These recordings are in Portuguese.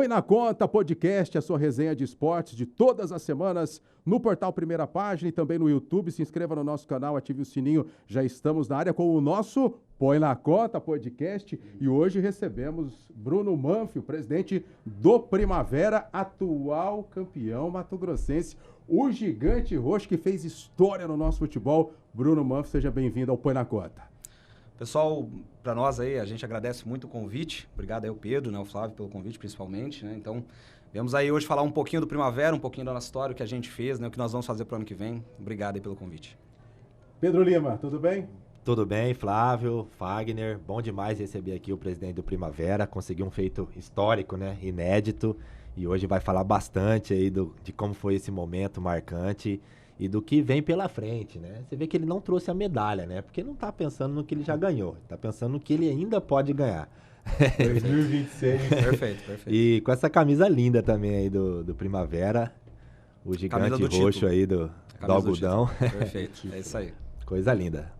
Põe na Conta Podcast, a sua resenha de esportes de todas as semanas no portal Primeira Página e também no YouTube. Se inscreva no nosso canal, ative o sininho. Já estamos na área com o nosso Põe na Conta Podcast e hoje recebemos Bruno Manfio, presidente do Primavera, atual campeão mato-grossense, o gigante roxo que fez história no nosso futebol. Bruno Manfio, seja bem-vindo ao Põe na Conta. Pessoal, para nós aí, a gente agradece muito o convite. Obrigado aí ao Pedro, né, ao Flávio pelo convite principalmente, né? Então, viemos aí hoje falar um pouquinho do Primavera, um pouquinho da nossa história, o que a gente fez, né, o que nós vamos fazer pro ano que vem. Obrigado aí pelo convite. Pedro Lima, tudo bem? Tudo bem, Flávio, Fagner, bom demais receber aqui o presidente do Primavera, conseguiu um feito histórico, né, inédito, e hoje vai falar bastante aí de como foi esse momento marcante e do que vem pela frente, né? Você vê que ele não trouxe a medalha, né? Porque não tá pensando no que ele já ganhou, tá pensando no que ele ainda pode ganhar. 2026. Perfeito. E com essa camisa linda também aí do Primavera, o gigante roxo aí do algodão. Perfeito, é isso aí. Coisa linda.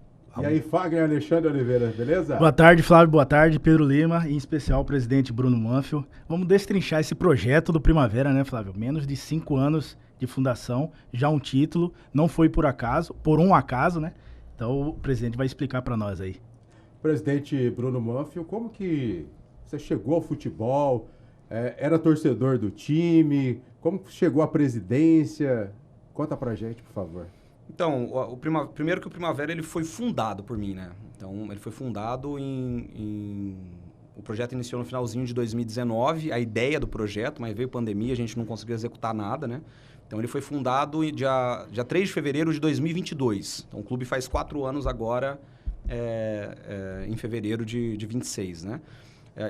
E aí, Fagner Alexandre Oliveira, beleza? Boa tarde, Flávio, boa tarde, Pedro Lima, e em especial o presidente Bruno Manfio. Vamos destrinchar esse projeto do Primavera, né, Flávio? Menos de 5 anos de fundação, já um título, não foi por acaso, por um acaso, né? Então o presidente vai explicar para nós aí. Presidente Bruno Manfio, como que você chegou ao futebol? Era torcedor do time? Como que chegou à presidência? Conta pra gente, por favor. Então, primeiro que o Primavera ele foi fundado por mim, né? Então, ele foi fundado O projeto iniciou no finalzinho de 2019, a ideia do projeto, mas veio pandemia, a gente não conseguiu executar nada, né? Então, ele foi fundado dia 3 de fevereiro de 2022. Então, o clube faz 4 anos agora, em fevereiro de 26, né?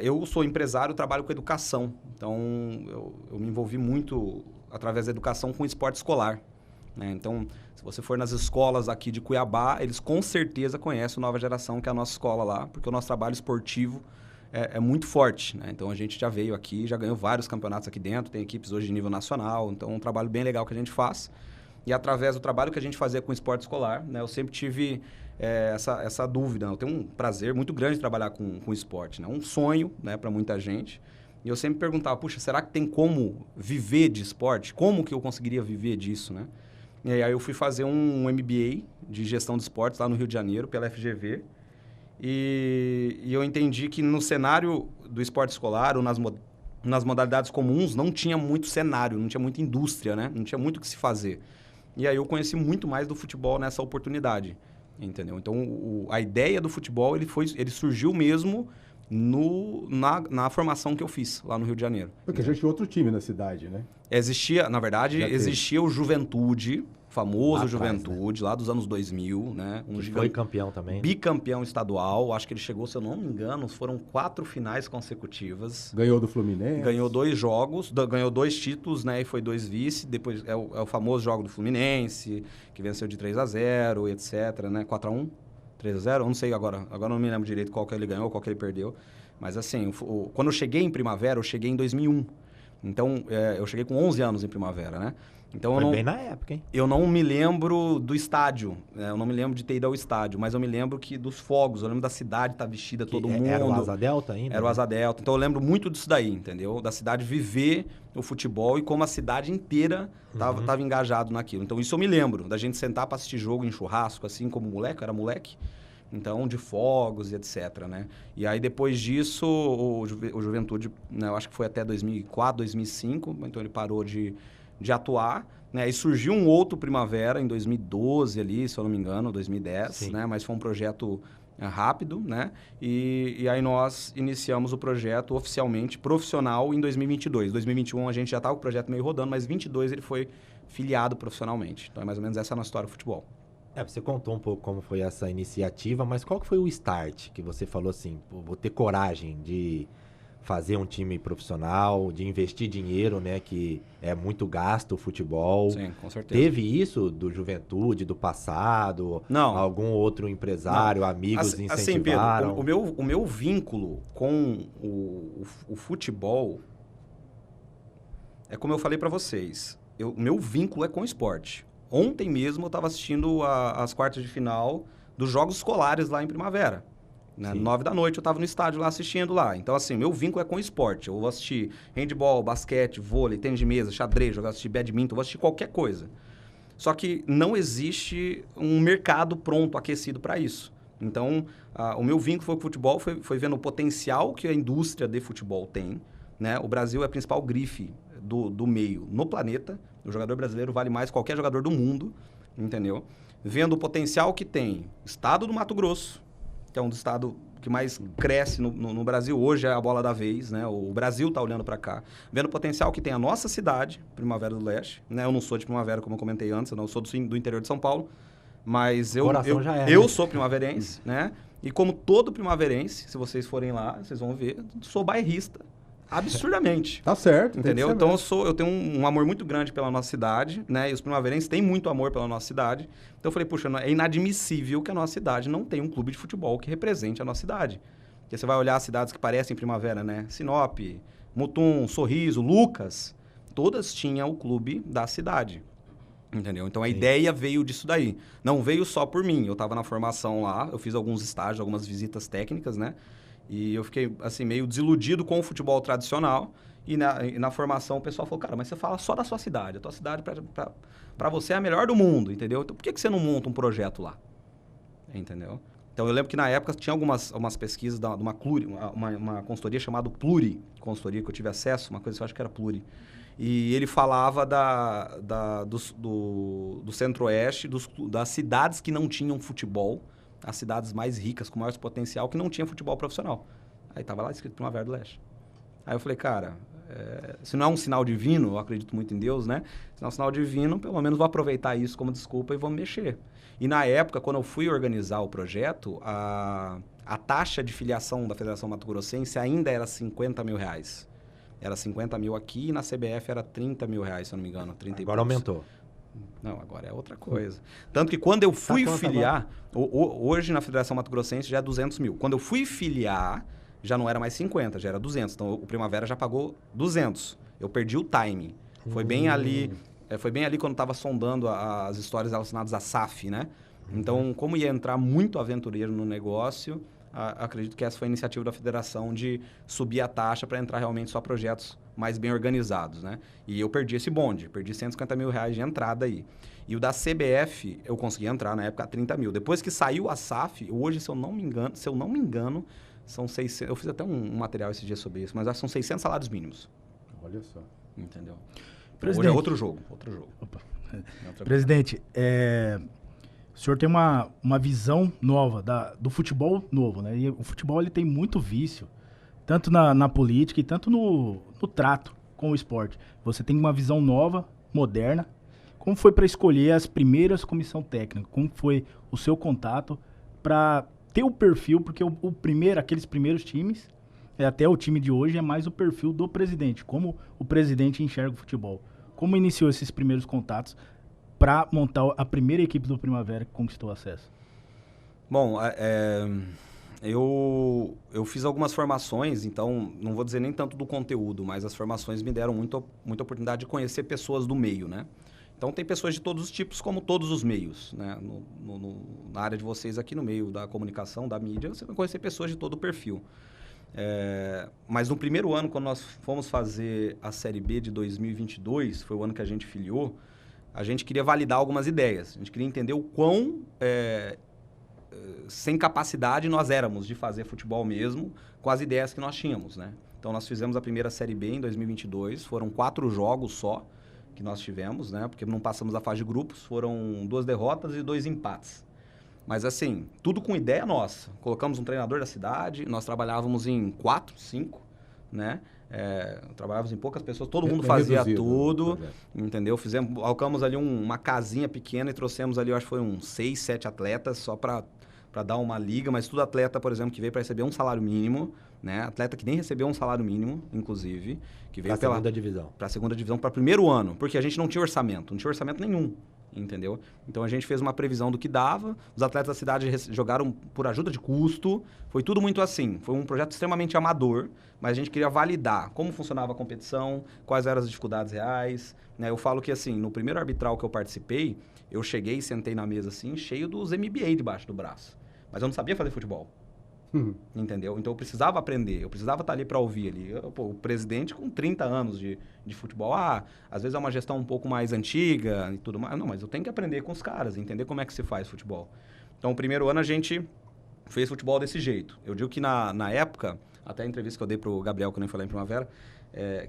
Eu sou empresário, trabalho com educação. Então, eu me envolvi muito, através da educação, com esporte escolar, né? Então, se você for nas escolas aqui de Cuiabá, eles com certeza conhecem a Nova Geração, que é a nossa escola lá, porque o nosso trabalho esportivo é muito forte, né? Então, a gente já veio aqui, já ganhou vários campeonatos aqui dentro, tem equipes hoje de nível nacional, então é um trabalho bem legal que a gente faz. E através do trabalho que a gente fazia com o esporte escolar, né, eu sempre tive essa dúvida. Eu tenho um prazer muito grande de trabalhar com esporte, né? Um sonho, né, para muita gente. E eu sempre perguntava, puxa, será que tem como viver de esporte? Como que eu conseguiria viver disso, né? E aí eu fui fazer um MBA de gestão de esportes lá no Rio de Janeiro, pela FGV. E eu entendi que no cenário do esporte escolar ou nas modalidades comuns não tinha muito cenário, não tinha muita indústria, né? Não tinha muito o que se fazer. E aí eu conheci muito mais do futebol nessa oportunidade, entendeu? Então, a ideia do futebol ele surgiu mesmo na formação que eu fiz lá no Rio de Janeiro. Porque já tinha outro time na cidade, né? Na verdade, existia o Juventude, famoso Lá Juventude, atrás, né? Lá dos anos 2000, né? Foi campeão também. Bicampeão estadual, acho que ele chegou, se eu não me engano, foram 4 finais consecutivas. Ganhou do Fluminense. Ganhou 2 jogos, ganhou 2 títulos, né? E foi 2 vice. Depois é o famoso jogo do Fluminense, que venceu de 3-0, etc, né? 4-1, 3-0, eu não sei agora não me lembro direito qual que ele ganhou, qual que ele perdeu. Mas assim, quando eu cheguei em Primavera, eu cheguei em 2001. Então, eu cheguei com 11 anos em Primavera, né? Então, Foi bem na época, hein? Eu não me lembro do estádio, né? Eu não me lembro de ter ido ao estádio, mas eu me lembro dos fogos, eu lembro da cidade estar vestida, todo mundo. Era o Asa Delta ainda? Era o Asa Delta. Então, eu lembro muito disso daí, entendeu? Da cidade viver o futebol e como a cidade inteira tava engajado naquilo. Então, isso eu me lembro, da gente sentar para assistir jogo em churrasco, assim como moleque, eu era moleque. Então, de fogos e etc, né? E aí, depois disso, o Juventude, né, eu acho que foi até 2004, 2005, então ele parou de atuar, né? E surgiu um outro Primavera em 2012 ali, se eu não me engano, 2010, Sim. né? Mas foi um projeto rápido, né? E aí nós iniciamos o projeto oficialmente, profissional, em 2022. 2021 a gente já estava com o projeto meio rodando, mas 2022 ele foi filiado profissionalmente. Então, é mais ou menos essa a nossa história do futebol. Você contou um pouco como foi essa iniciativa, mas qual que foi o start que você falou assim, vou ter coragem de fazer um time profissional, de investir dinheiro, né, que é muito gasto o futebol. Sim, com certeza. Teve isso do Juventude, do passado? Não. Algum outro empresário, amigos incentivaram? Assim, Pedro, o meu vínculo com o futebol é como eu falei para vocês. O meu vínculo é com o esporte. Ontem mesmo eu estava assistindo as quartas de final dos Jogos Escolares lá em Primavera. Né? Sim. 9 da noite eu estava no estádio lá assistindo lá. Então, assim, meu vínculo é com o esporte. Eu vou assistir handebol, basquete, vôlei, tênis de mesa, xadrez, eu vou assistir badminton, eu vou assistir qualquer coisa. Só que não existe um mercado pronto, aquecido para isso. Então, o meu vínculo foi com o futebol, foi vendo o potencial que a indústria de futebol tem. Né? O Brasil é a principal grife do meio no planeta. O jogador brasileiro vale mais que qualquer jogador do mundo, entendeu? Vendo o potencial que tem o estado do Mato Grosso, que é um dos estados que mais cresce no Brasil. Hoje é a bola da vez, né? O Brasil está olhando para cá. Vendo o potencial que tem a nossa cidade, Primavera do Leste. Né? Eu não sou de Primavera, como eu comentei antes, eu sou do interior de São Paulo. Mas eu sou primaverense, né? E como todo primaverense, se vocês forem lá, vocês vão ver, sou bairrista. Absurdamente. Tá certo. Entendeu? Então eu tenho um amor muito grande pela nossa cidade, né? E os primaverenses têm muito amor pela nossa cidade. Então eu falei, puxa, é inadmissível que a nossa cidade não tenha um clube de futebol que represente a nossa cidade. Porque você vai olhar as cidades que parecem Primavera, né? Sinop, Mutum, Sorriso, Lucas, todas tinham o clube da cidade. Entendeu? Então a ideia veio disso daí. Não veio só por mim. Eu estava na formação lá, eu fiz alguns estágios, algumas visitas técnicas, né? E eu fiquei, assim, meio desiludido com o futebol tradicional. E na formação o pessoal falou, cara, mas você fala só da sua cidade. A tua cidade, para você, é a melhor do mundo, entendeu? Então por que você não monta um projeto lá? Entendeu? Então eu lembro que na época tinha algumas pesquisas de uma consultoria chamada Pluri, consultoria que eu tive acesso, uma coisa que eu acho que era Pluri. E ele falava do Centro-Oeste, das cidades que não tinham futebol, as cidades mais ricas, com maior potencial, que não tinha futebol profissional. Aí estava lá escrito Primavera do Leste. Aí eu falei, cara, se não é um sinal divino, eu acredito muito em Deus, né? Se não é um sinal divino, pelo menos vou aproveitar isso como desculpa e vou mexer. E na época, quando eu fui organizar o projeto, a taxa de filiação da Federação Mato Grossense ainda era R$50 mil. Era 50 mil aqui e na CBF era 30 mil reais, se eu não me engano. 30 Agora aumentou. Não, agora é outra coisa. Tanto que quando eu fui filiar, hoje na Federação Mato Grossense já é 200 mil. Quando eu fui filiar, já não era mais 50, já era 200. Então o Primavera já pagou 200. Eu perdi o timing. Foi bem ali quando estava sondando as histórias relacionadas à SAF, né? Então, como ia entrar muito aventureiro no negócio, acredito que essa foi a iniciativa da federação de subir a taxa para entrar realmente só projetos mais bem organizados, né? E eu perdi esse bonde, perdi 150 mil reais de entrada aí. E o da CBF, eu consegui entrar na época a 30 mil. Depois que saiu a SAF, hoje, se eu não me engano, são 600... Eu fiz até um material esse dia sobre isso, mas acho que são 600 salários mínimos. Olha só. Entendeu? Presidente, hoje é outro jogo. Opa. Presidente, o senhor tem uma visão nova do futebol novo, né? E o futebol ele tem muito vício, tanto na política e tanto no trato com o esporte. Você tem uma visão nova, moderna. Como foi para escolher as primeiras comissão técnica? Como foi o seu contato para ter o perfil? Porque aqueles primeiros times, até o time de hoje, é mais o perfil do presidente. Como o presidente enxerga o futebol? Como iniciou esses primeiros contatos para montar a primeira equipe do Primavera que conquistou acesso? Bom, eu fiz algumas formações, então não vou dizer nem tanto do conteúdo, mas as formações me deram muita oportunidade de conhecer pessoas do meio, né? Então tem pessoas de todos os tipos, como todos os meios, né? Na área de vocês aqui, no meio da comunicação, da mídia, você vai conhecer pessoas de todo o perfil. Mas no primeiro ano, quando nós fomos fazer a Série B de 2022, foi o ano que a gente filiou, a gente queria validar algumas ideias. A gente queria entender o quão sem capacidade nós éramos de fazer futebol mesmo com as ideias que nós tínhamos, né? Então nós fizemos a primeira Série B em 2022, foram 4 jogos só que nós tivemos, né? Porque não passamos a fase de grupos, foram 2 derrotas e 2 empates. Mas assim, tudo com ideia nossa. Colocamos um treinador da cidade, nós trabalhávamos em 4, 5, né? Trabalhávamos em poucas pessoas, todo mundo fazia tudo, entendeu? Alocamos ali uma casinha pequena e trouxemos ali, eu acho que foi uns 6, 7 atletas só para dar uma liga, mas tudo atleta, por exemplo, que veio para receber um salário mínimo, né? Atleta que nem recebeu um salário mínimo, inclusive, que veio para a segunda divisão. Para a segunda divisão, para primeiro ano, porque a gente não tinha orçamento nenhum. Entendeu? Então a gente fez uma previsão do que dava, os atletas da cidade jogaram por ajuda de custo, foi tudo muito assim, foi um projeto extremamente amador, mas a gente queria validar como funcionava a competição, quais eram as dificuldades reais, né? Eu falo que assim, no primeiro arbitral que eu participei, eu cheguei e sentei na mesa assim, cheio dos MBA debaixo do braço, mas eu não sabia fazer futebol. Entendeu? Então eu precisava aprender, eu precisava estar ali para ouvir ali. O presidente com 30 anos de futebol, às vezes é uma gestão um pouco mais antiga e tudo mais. Não, mas eu tenho que aprender com os caras, entender como é que se faz futebol. Então, o primeiro ano a gente fez futebol desse jeito. Eu digo que na época, até a entrevista que eu dei pro Gabriel, que eu nem falei em Primavera,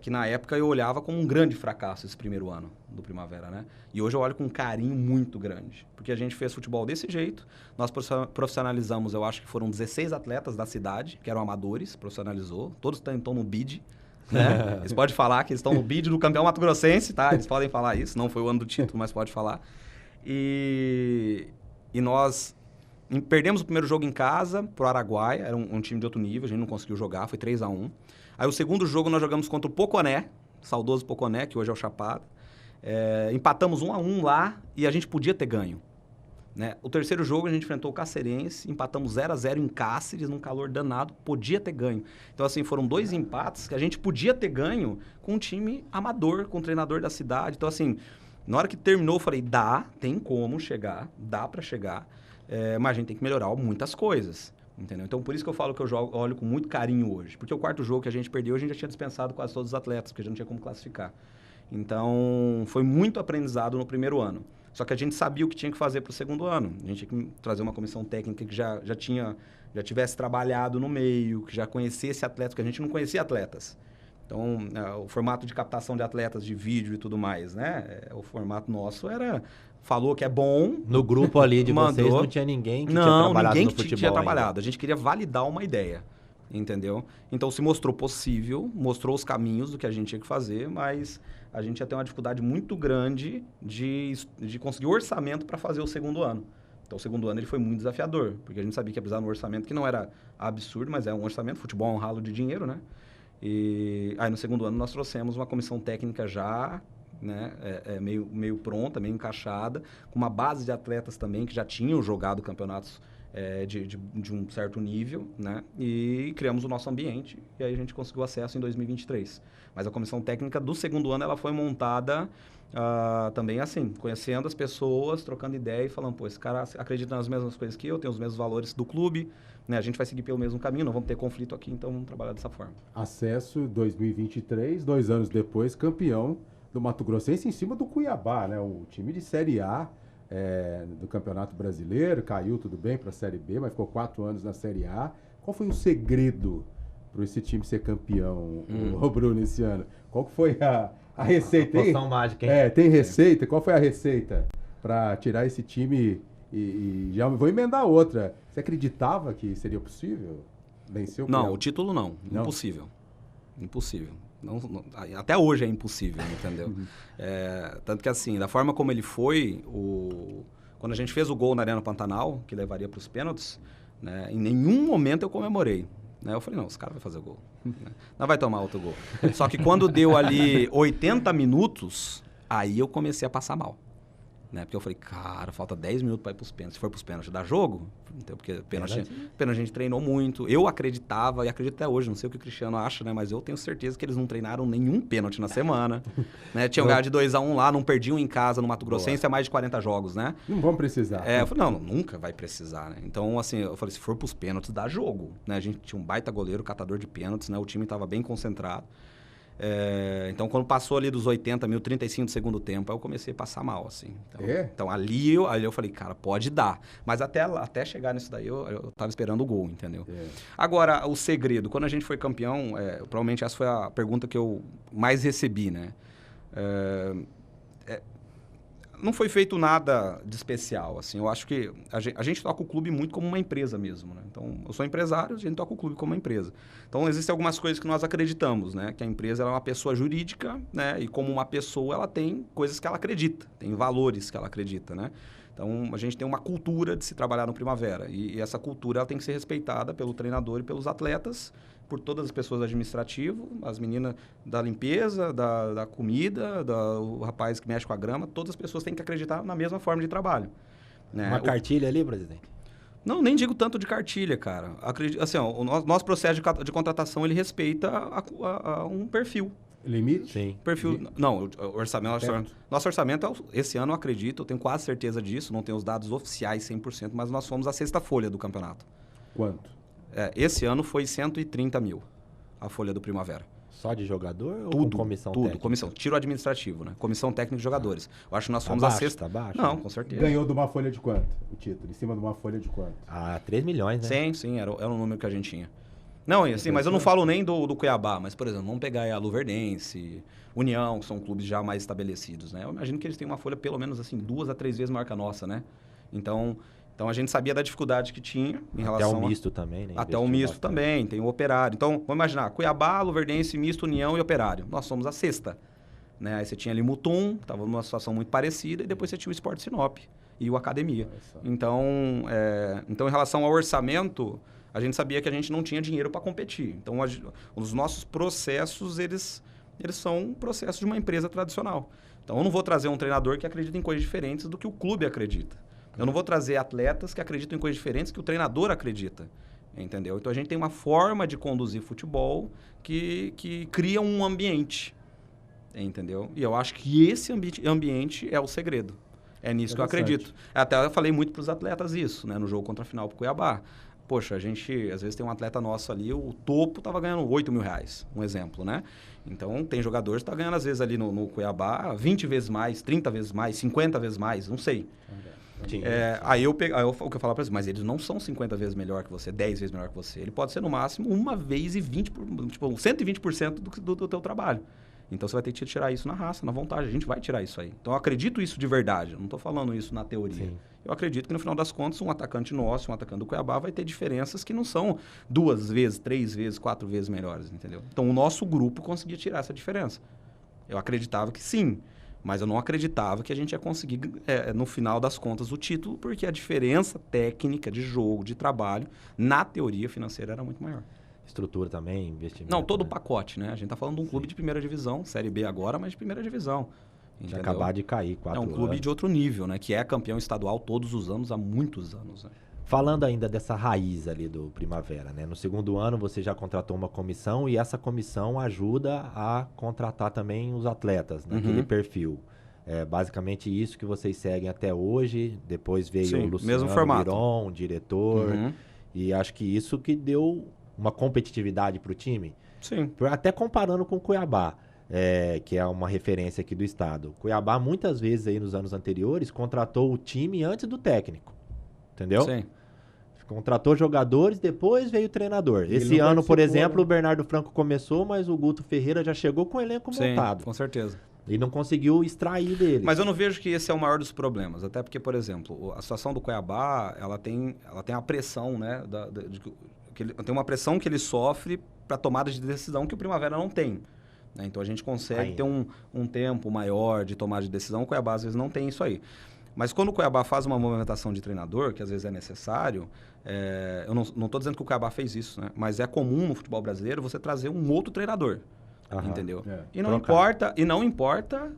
que na época eu olhava como um grande fracasso esse primeiro ano do Primavera, né? E hoje eu olho com um carinho muito grande, porque a gente fez futebol desse jeito, nós profissionalizamos, eu acho que foram 16 atletas da cidade, que eram amadores, profissionalizou, todos estão no BID, né? Eles podem falar que eles estão no BID do campeão mato-grossense, tá? Eles podem falar isso, não foi o ano do título, mas pode falar. E nós perdemos o primeiro jogo em casa pro Araguaia, era um time de outro nível, a gente não conseguiu jogar, foi 3-1. Aí o segundo jogo nós jogamos contra o Poconé, saudoso Poconé, que hoje é o Chapada. Empatamos 1-1 lá e a gente podia ter ganho. Né? O terceiro jogo a gente enfrentou o Cacerense, empatamos 0-0 em Cáceres, num calor danado, podia ter ganho. Então, assim, foram 2 empates que a gente podia ter ganho com um time amador, com o treinador da cidade. Então, assim, na hora que terminou, eu falei, tem como chegar, dá para chegar, mas a gente tem que melhorar muitas coisas. Entendeu? Então, por isso que eu falo que eu olho com muito carinho hoje. Porque o quarto jogo que a gente perdeu, a gente já tinha dispensado quase todos os atletas, porque já não tinha como classificar. Então, foi muito aprendizado no primeiro ano. Só que a gente sabia o que tinha que fazer para o segundo ano. A gente tinha que trazer uma comissão técnica que já tivesse trabalhado no meio, que já conhecesse atletas, porque a gente não conhecia atletas. Então, o formato de captação de atletas, de vídeo e tudo mais, né? O formato nosso falou que é bom. No grupo ali de mandou, vocês não tinha ninguém que tinha trabalhado no futebol tinha trabalhado. ainda. A gente queria validar uma ideia, entendeu? Então, se mostrou possível, mostrou os caminhos do que a gente tinha que fazer, mas a gente ia ter uma dificuldade muito grande de conseguir orçamento para fazer o segundo ano. Então, o segundo ano ele foi muito desafiador, porque a gente sabia que ia precisar de um orçamento que não era absurdo, mas é um orçamento. Futebol é um ralo de dinheiro, né? E aí, no segundo ano, nós trouxemos uma comissão técnica já, né, meio pronta, meio encaixada, com uma base de atletas também que já tinham jogado campeonatos de um certo nível, né, e criamos o nosso ambiente, e aí a gente conseguiu acesso em 2023. Mas a comissão técnica do segundo ano, ela foi montada também assim, conhecendo as pessoas, trocando ideia e falando, esse cara acredita nas mesmas coisas que eu, tem os mesmos valores do clube, né, a gente vai seguir pelo mesmo caminho, não vamos ter conflito aqui, então vamos trabalhar dessa forma. Acesso 2023, 2 anos depois, campeão do Mato Grossense em cima do Cuiabá, né? O time de Série A do Campeonato Brasileiro, caiu tudo bem para a Série B, mas ficou 4 anos na Série A. Qual foi o segredo para esse time ser campeão, o Bruno, esse ano? Qual que foi a receita? Poção mágica, hein? Tem receita? Qual foi a receita para tirar esse time e já vou emendar outra? Você acreditava que seria possível vencer o Não, o título não. Impossível. Impossível. Não, até hoje é impossível, entendeu? Tanto que assim, da forma como ele foi, quando a gente fez o gol na Arena Pantanal, que levaria para os pênaltis, né, em nenhum momento eu comemorei. Né? Eu falei, não, esse cara vai fazer o gol. Né? Não vai tomar outro gol. Só que quando deu ali 80 minutos, aí eu comecei a passar mal. Né? Porque eu falei, cara, falta 10 minutos para ir para os pênaltis. Se for para os pênaltis, dá jogo? Então, porque pênalti a gente treinou muito. Eu acreditava, e acredito até hoje, não sei o que o Cristiano acha, né? Mas eu tenho certeza que eles não treinaram nenhum pênalti na semana. Né? Tinham ganhado de 2-1 lá, não perdiam em casa no Mato Grossense há mais de 40 jogos, né? Não vão precisar. Eu falei, não, nunca vai precisar, né? Então, assim, eu falei, se for para os pênaltis, dá jogo. Né? A gente tinha um baita goleiro, catador de pênaltis, né? O time estava bem concentrado. Então, quando passou ali dos 80 mil, 35 do segundo tempo, aí eu comecei a passar mal, assim. Então, ali eu falei, cara, pode dar. Mas até chegar nisso daí, eu tava esperando o gol, entendeu? Agora, o segredo, quando a gente foi campeão, provavelmente essa foi a pergunta que eu mais recebi, né? Não foi feito nada de especial, assim. Eu acho que a gente toca o clube muito como uma empresa mesmo, né? Então, eu sou empresário, a gente toca o clube como uma empresa. Então, existem algumas coisas que nós acreditamos, né? Que a empresa ela é uma pessoa jurídica, né? E como uma pessoa, ela tem coisas que ela acredita, tem valores que ela acredita, né? Então, a gente tem uma cultura de se trabalhar no Primavera. E essa cultura ela tem que ser respeitada pelo treinador e pelos atletas, por todas as pessoas do administrativo, as meninas da limpeza, da comida, o rapaz que mexe com a grama, todas as pessoas têm que acreditar na mesma forma de trabalho. Né? Uma cartilha ali, presidente? Não, nem digo tanto de cartilha, cara. Assim, o nosso processo de contratação, ele respeita um perfil. Limite? Sim. Perfil. Não, o orçamento. Nosso orçamento, esse ano, eu acredito, eu tenho quase certeza disso, não tenho os dados oficiais 100%, mas nós fomos a 6ª folha do campeonato. Quanto? Esse ano foi 130 mil a folha do Primavera. Só de jogador ou Tudo, com comissão tudo, técnica? comissão. Tiro administrativo, né? Comissão técnica de jogadores. Eu acho que nós fomos a Abaixo, sexta. tá abaixo? Não, com certeza. Ganhou de uma folha de quanto o título? Em cima de uma folha de quanto? 3 milhões, né? Sim, era o número que a gente tinha. Não, e assim, mas eu não falo nem do Cuiabá, mas, por exemplo, vamos pegar aí a Luverdense, União, que são clubes já mais estabelecidos, né? Eu imagino que eles têm uma folha pelo menos assim 2 a 3 vezes maior que a nossa, né? Então a gente sabia da dificuldade que tinha em relação Até o misto também, né? Até o misto também, tem o Operário. Então, vamos imaginar, Cuiabá, Luverdense, Misto, União e Operário. Nós somos a sexta. Né? Aí você tinha ali Mutum, estava numa situação muito parecida, e depois você tinha o Sport Sinop e o Academia. Então, em relação ao orçamento, a gente sabia que a gente não tinha dinheiro para competir. Então, os nossos processos, eles são processos de uma empresa tradicional. Então, eu não vou trazer um treinador que acredita em coisas diferentes do que o clube acredita. Eu não vou trazer atletas que acreditam em coisas diferentes que o treinador acredita, entendeu? Então, a gente tem uma forma de conduzir futebol que cria um ambiente, entendeu? E eu acho que esse ambiente é o segredo. É nisso que eu acredito. Até eu falei muito para os atletas isso, né? No jogo contra a final para o Cuiabá. Poxa, a gente, às vezes, tem um atleta nosso ali, o topo estava ganhando R$8 mil, um exemplo, né? Então, tem jogadores que estão ganhando, às vezes, ali no Cuiabá, 20 vezes mais, 30 vezes mais, 50 vezes mais, não sei. Aí o que eu falo para eles, mas eles não são 50 vezes melhor que você, 10 vezes melhor que você. Ele pode ser, no máximo, 120% do teu trabalho. Então, você vai ter que tirar isso na raça, na vontade. A gente vai tirar isso aí. Então, eu acredito isso de verdade. Eu não estou falando isso na teoria. Sim. Eu acredito que, no final das contas, um atacante nosso, um atacante do Cuiabá, vai ter diferenças que não são 2 vezes, 3 vezes, 4 vezes melhores, entendeu? Então, o nosso grupo conseguia tirar essa diferença. Eu acreditava que sim, mas eu não acreditava que a gente ia conseguir, no final das contas, o título, porque a diferença técnica de jogo, de trabalho, na teoria financeira, era muito maior. Estrutura também, investimento. Não, todo o né? pacote, né? A gente está falando de um clube de primeira divisão, Série B agora, mas de primeira divisão. De acabar de cair 4 anos. É um clube de outro nível, né? Que é campeão estadual todos os anos, há muitos anos. Né? Falando ainda dessa raiz ali do Primavera, né? No segundo ano você já contratou uma comissão e essa comissão ajuda a contratar também os atletas naquele perfil. É basicamente isso que vocês seguem até hoje. Depois veio Sim, o Luciano mesmo formato. Viron, diretor. E acho que isso que deu uma competitividade para o time. Sim. Até comparando com o Cuiabá, que é uma referência aqui do estado. Cuiabá, muitas vezes aí nos anos anteriores, contratou o time antes do técnico. Entendeu? Sim. Contratou jogadores, depois veio o treinador. Esse ano, por exemplo, o Bernardo Franco começou, mas o Guto Ferreira já chegou com o elenco montado. Com certeza. E não conseguiu extrair dele. Mas eu não vejo que esse é o maior dos problemas. Até porque, por exemplo, a situação do Cuiabá, ela tem a pressão, né? Tem uma pressão que ele sofre para tomada de decisão que o Primavera não tem. Né? Então, a gente consegue ter um tempo maior de tomada de decisão. O Cuiabá, às vezes, não tem isso aí. Mas quando o Cuiabá faz uma movimentação de treinador, que às vezes é necessário, eu não estou dizendo que o Cuiabá fez isso, né? Mas é comum no futebol brasileiro você trazer um outro treinador, entendeu? E não importa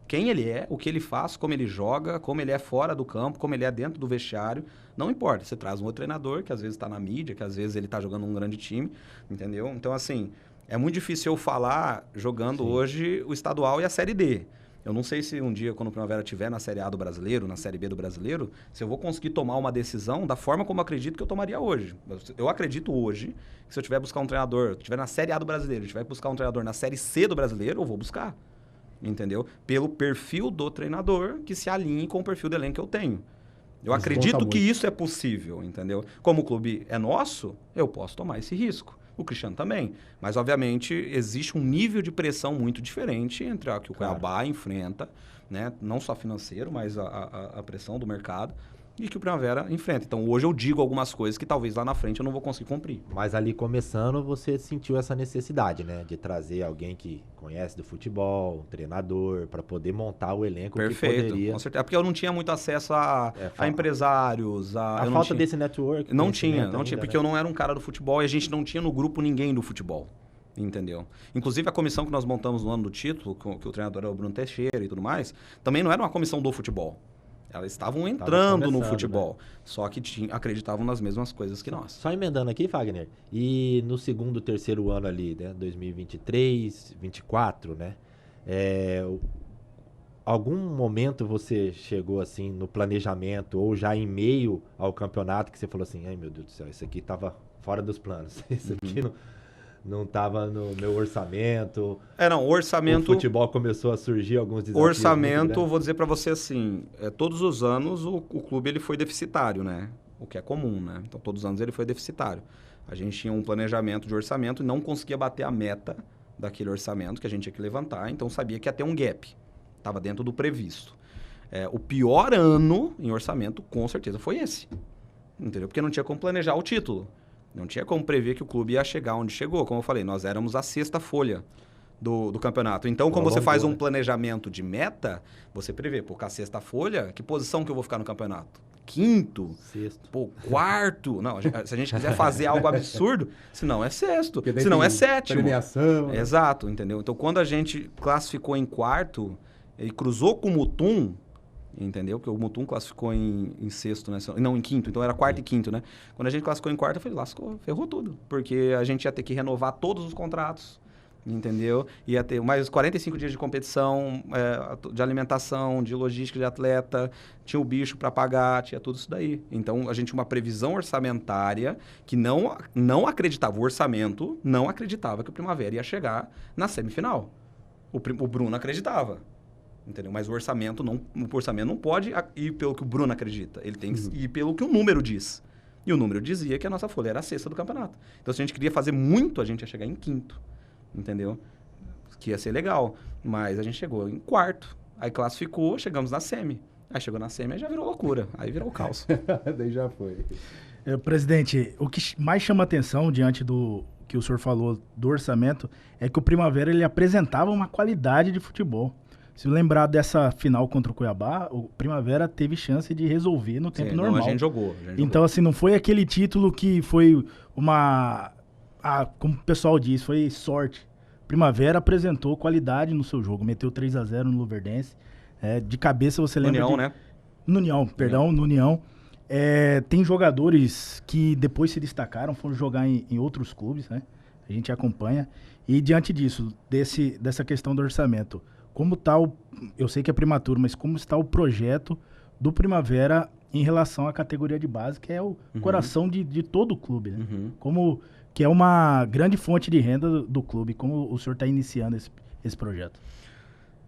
quem ele é, o que ele faz, como ele joga, como ele é fora do campo, como ele é dentro do vestiário, não importa. Você traz um outro treinador, que às vezes está na mídia, que às vezes ele está jogando um grande time, entendeu? Então, assim, é muito difícil eu falar jogando hoje o estadual e a Série D. Eu não sei se um dia, quando o Primavera estiver na Série A do Brasileiro, na Série B do Brasileiro, se eu vou conseguir tomar uma decisão da forma como eu acredito que eu tomaria hoje. Eu acredito hoje que se eu tiver buscar um treinador, estiver na Série A do Brasileiro, tiver buscar um treinador na Série C do Brasileiro, eu vou buscar. Entendeu? Pelo perfil do treinador que se alinhe com o perfil do elenco que eu tenho. Eu acredito que isso é possível, entendeu? Como o clube é nosso, eu posso tomar esse risco. O Cristiano também. Mas, obviamente, existe um nível de pressão muito diferente entre o que o Cuiabá enfrenta, né? Não só financeiro, mas a pressão do mercado, e que o Primavera enfrenta. Então, hoje eu digo algumas coisas que talvez lá na frente eu não vou conseguir cumprir. Mas ali começando, você sentiu essa necessidade, né? De trazer alguém que conhece do futebol, um treinador, para poder montar o elenco que poderia... Com certeza. É porque eu não tinha muito acesso a empresários, a falta desse network. Não tinha, porque eu não era um cara do futebol e a gente não tinha no grupo ninguém do futebol. Entendeu? Inclusive, a comissão que nós montamos no ano do título, que o treinador era o Bruno Teixeira e tudo mais, também não era uma comissão do futebol. Elas estavam entrando no futebol, né? Só que acreditavam nas mesmas coisas que nós. Só emendando aqui, Fagner, e no segundo, terceiro ano ali, né, 2023, 2024, né, algum momento você chegou assim no planejamento ou já em meio ao campeonato que você falou assim, ai meu Deus do céu, isso aqui tava fora dos planos. Isso aqui não estava no meu orçamento. O orçamento... O futebol começou a surgir alguns desafios. Orçamento, vou dizer para você assim, todos os anos o clube ele foi deficitário, né? O que é comum, né? Então, todos os anos ele foi deficitário. A gente tinha um planejamento de orçamento e não conseguia bater a meta daquele orçamento que a gente tinha que levantar, então sabia que ia ter um gap. Estava dentro do previsto. O pior ano em orçamento, com certeza, foi esse. Entendeu? Porque não tinha como planejar o título. Não tinha como prever que o clube ia chegar onde chegou. Como eu falei, nós éramos a 6ª folha do campeonato. Então, como você faz um planejamento de meta, você prevê, pô, com a 6ª folha, que posição que eu vou ficar no campeonato? 5º? 6º. Pô, 4º? Não, se a gente quiser fazer algo absurdo, se não é 6º, se não é 7º. Premiação. Exato, entendeu? Então, quando a gente classificou em 4º e cruzou com o Mutum, entendeu? Porque o Mutum classificou em 6º, né? Não, em 5º, então era 4º e 5º, né? Quando a gente classificou em 4º, eu falei, lascou, ferrou tudo. Porque a gente ia ter que renovar todos os contratos, entendeu? Ia ter mais 45 dias de competição, de alimentação, de logística de atleta, tinha o bicho para pagar, tinha tudo isso daí. Então, a gente tinha uma previsão orçamentária que não acreditava, o orçamento não acreditava que o Primavera ia chegar na semifinal. O Bruno acreditava. Entendeu? Mas o orçamento não pode ir pelo que o Bruno acredita. Ele tem que ir pelo que o número diz. E o número dizia que a nossa folha era a 6ª do campeonato. Então, se a gente queria fazer muito, a gente ia chegar em 5º. Entendeu? Que ia ser legal. Mas a gente chegou em 4º. Aí classificou, chegamos na semi. Aí chegou na semi, aí já virou loucura. Aí virou o caos. Daí já foi. Presidente, o que mais chama atenção diante do que o senhor falou do orçamento é que o Primavera ele apresentava uma qualidade de futebol. Se lembrar dessa final contra o Cuiabá, o Primavera teve chance de resolver no tempo normal. Não, a gente jogou. Então, assim, não foi aquele título que foi como o pessoal diz, foi sorte. Primavera apresentou qualidade no seu jogo, meteu 3-0 no Luverdense. De cabeça você lembra União, né? No União. Tem jogadores que depois se destacaram, foram jogar em outros clubes, né? A gente acompanha. E diante disso, dessa questão do orçamento, como está eu sei que é prematuro, mas como está o projeto do Primavera em relação à categoria de base, que é o coração de todo o clube, né? Que é uma grande fonte de renda do clube. Como o senhor está iniciando esse projeto?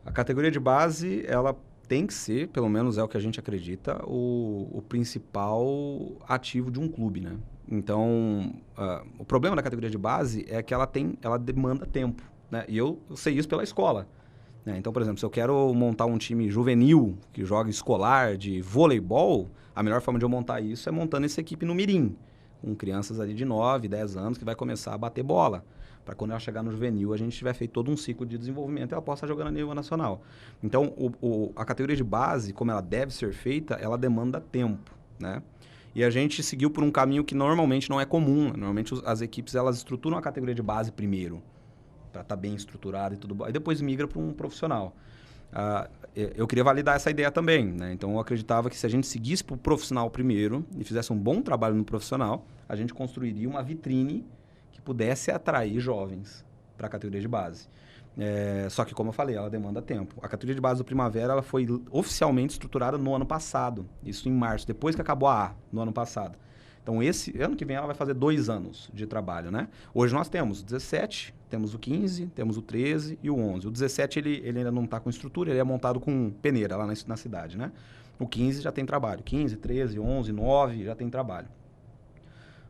A categoria de base, ela tem que ser, pelo menos é o que a gente acredita, o principal ativo de um clube, né? Então, o problema da categoria de base é que ela demanda tempo, né? E eu sei isso pela escola. Então, por exemplo, se eu quero montar um time juvenil que joga escolar de voleibol, a melhor forma de eu montar isso é montando essa equipe no mirim, com crianças ali de 9, 10 anos que vai começar a bater bola. Para quando ela chegar no juvenil, a gente tiver feito todo um ciclo de desenvolvimento e ela possa estar jogando a nível nacional. Então, a categoria de base, como ela deve ser feita, ela demanda tempo, né? E a gente seguiu por um caminho que normalmente não é comum. Normalmente as equipes, elas estruturam a categoria de base primeiro, para estar bem estruturado e tudo bom. E depois migra para um profissional. Eu queria validar essa ideia também, né? Então, eu acreditava que se a gente seguisse para o profissional primeiro e fizesse um bom trabalho no profissional, a gente construiria uma vitrine que pudesse atrair jovens para a categoria de base. Só que, como eu falei, ela demanda tempo. A categoria de base do Primavera ela foi oficialmente estruturada no ano passado. Isso em março, depois que acabou a no ano passado. Então, esse ano que vem ela vai fazer 2 anos de trabalho, né? Hoje nós temos o 17, temos o 15, temos o 13 e o 11. O 17 ele ainda não está com estrutura, ele é montado com peneira lá na cidade, né? O 15 já tem trabalho. 15, 13, 11, 9 já tem trabalho.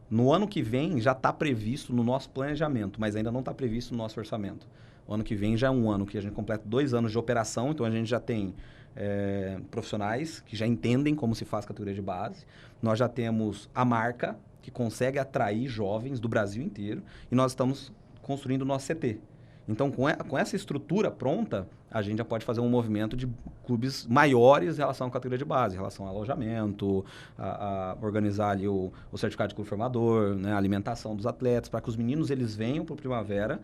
No ano que vem já está previsto no nosso planejamento, mas ainda não está previsto no nosso orçamento. O ano que vem já é um ano que a gente completa 2 anos de operação, então a gente já tem profissionais que já entendem como se faz categoria de base. Nós já temos a marca que consegue atrair jovens do Brasil inteiro e nós estamos construindo o nosso CT. Então, com essa estrutura pronta, a gente já pode fazer um movimento de clubes maiores em relação à categoria de base, em relação ao alojamento, a organizar ali o certificado de clube formador, né, a alimentação dos atletas, para que os meninos eles venham para o Primavera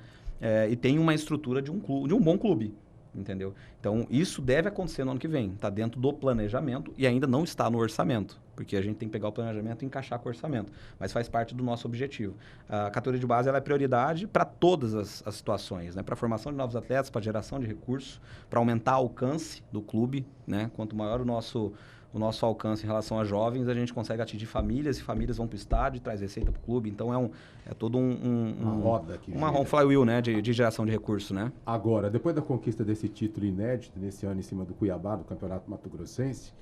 e tenham uma estrutura de um bom clube. Entendeu? Então, isso deve acontecer no ano que vem. Está dentro do planejamento e ainda não está no orçamento, porque a gente tem que pegar o planejamento e encaixar com o orçamento. Mas faz parte do nosso objetivo. A categoria de base ela é prioridade para todas as situações, né? Para a formação de novos atletas, para a geração de recursos, para aumentar o alcance do clube, né? Quanto maior o o nosso alcance em relação a jovens, a gente consegue atingir famílias, e famílias vão para o estádio, traz receita para o clube. Então, é todo uma roda aqui. Um flywheel, né, de geração de recursos, né? Agora, depois da conquista desse título inédito, nesse ano em cima do Cuiabá, do Campeonato Mato Grossense,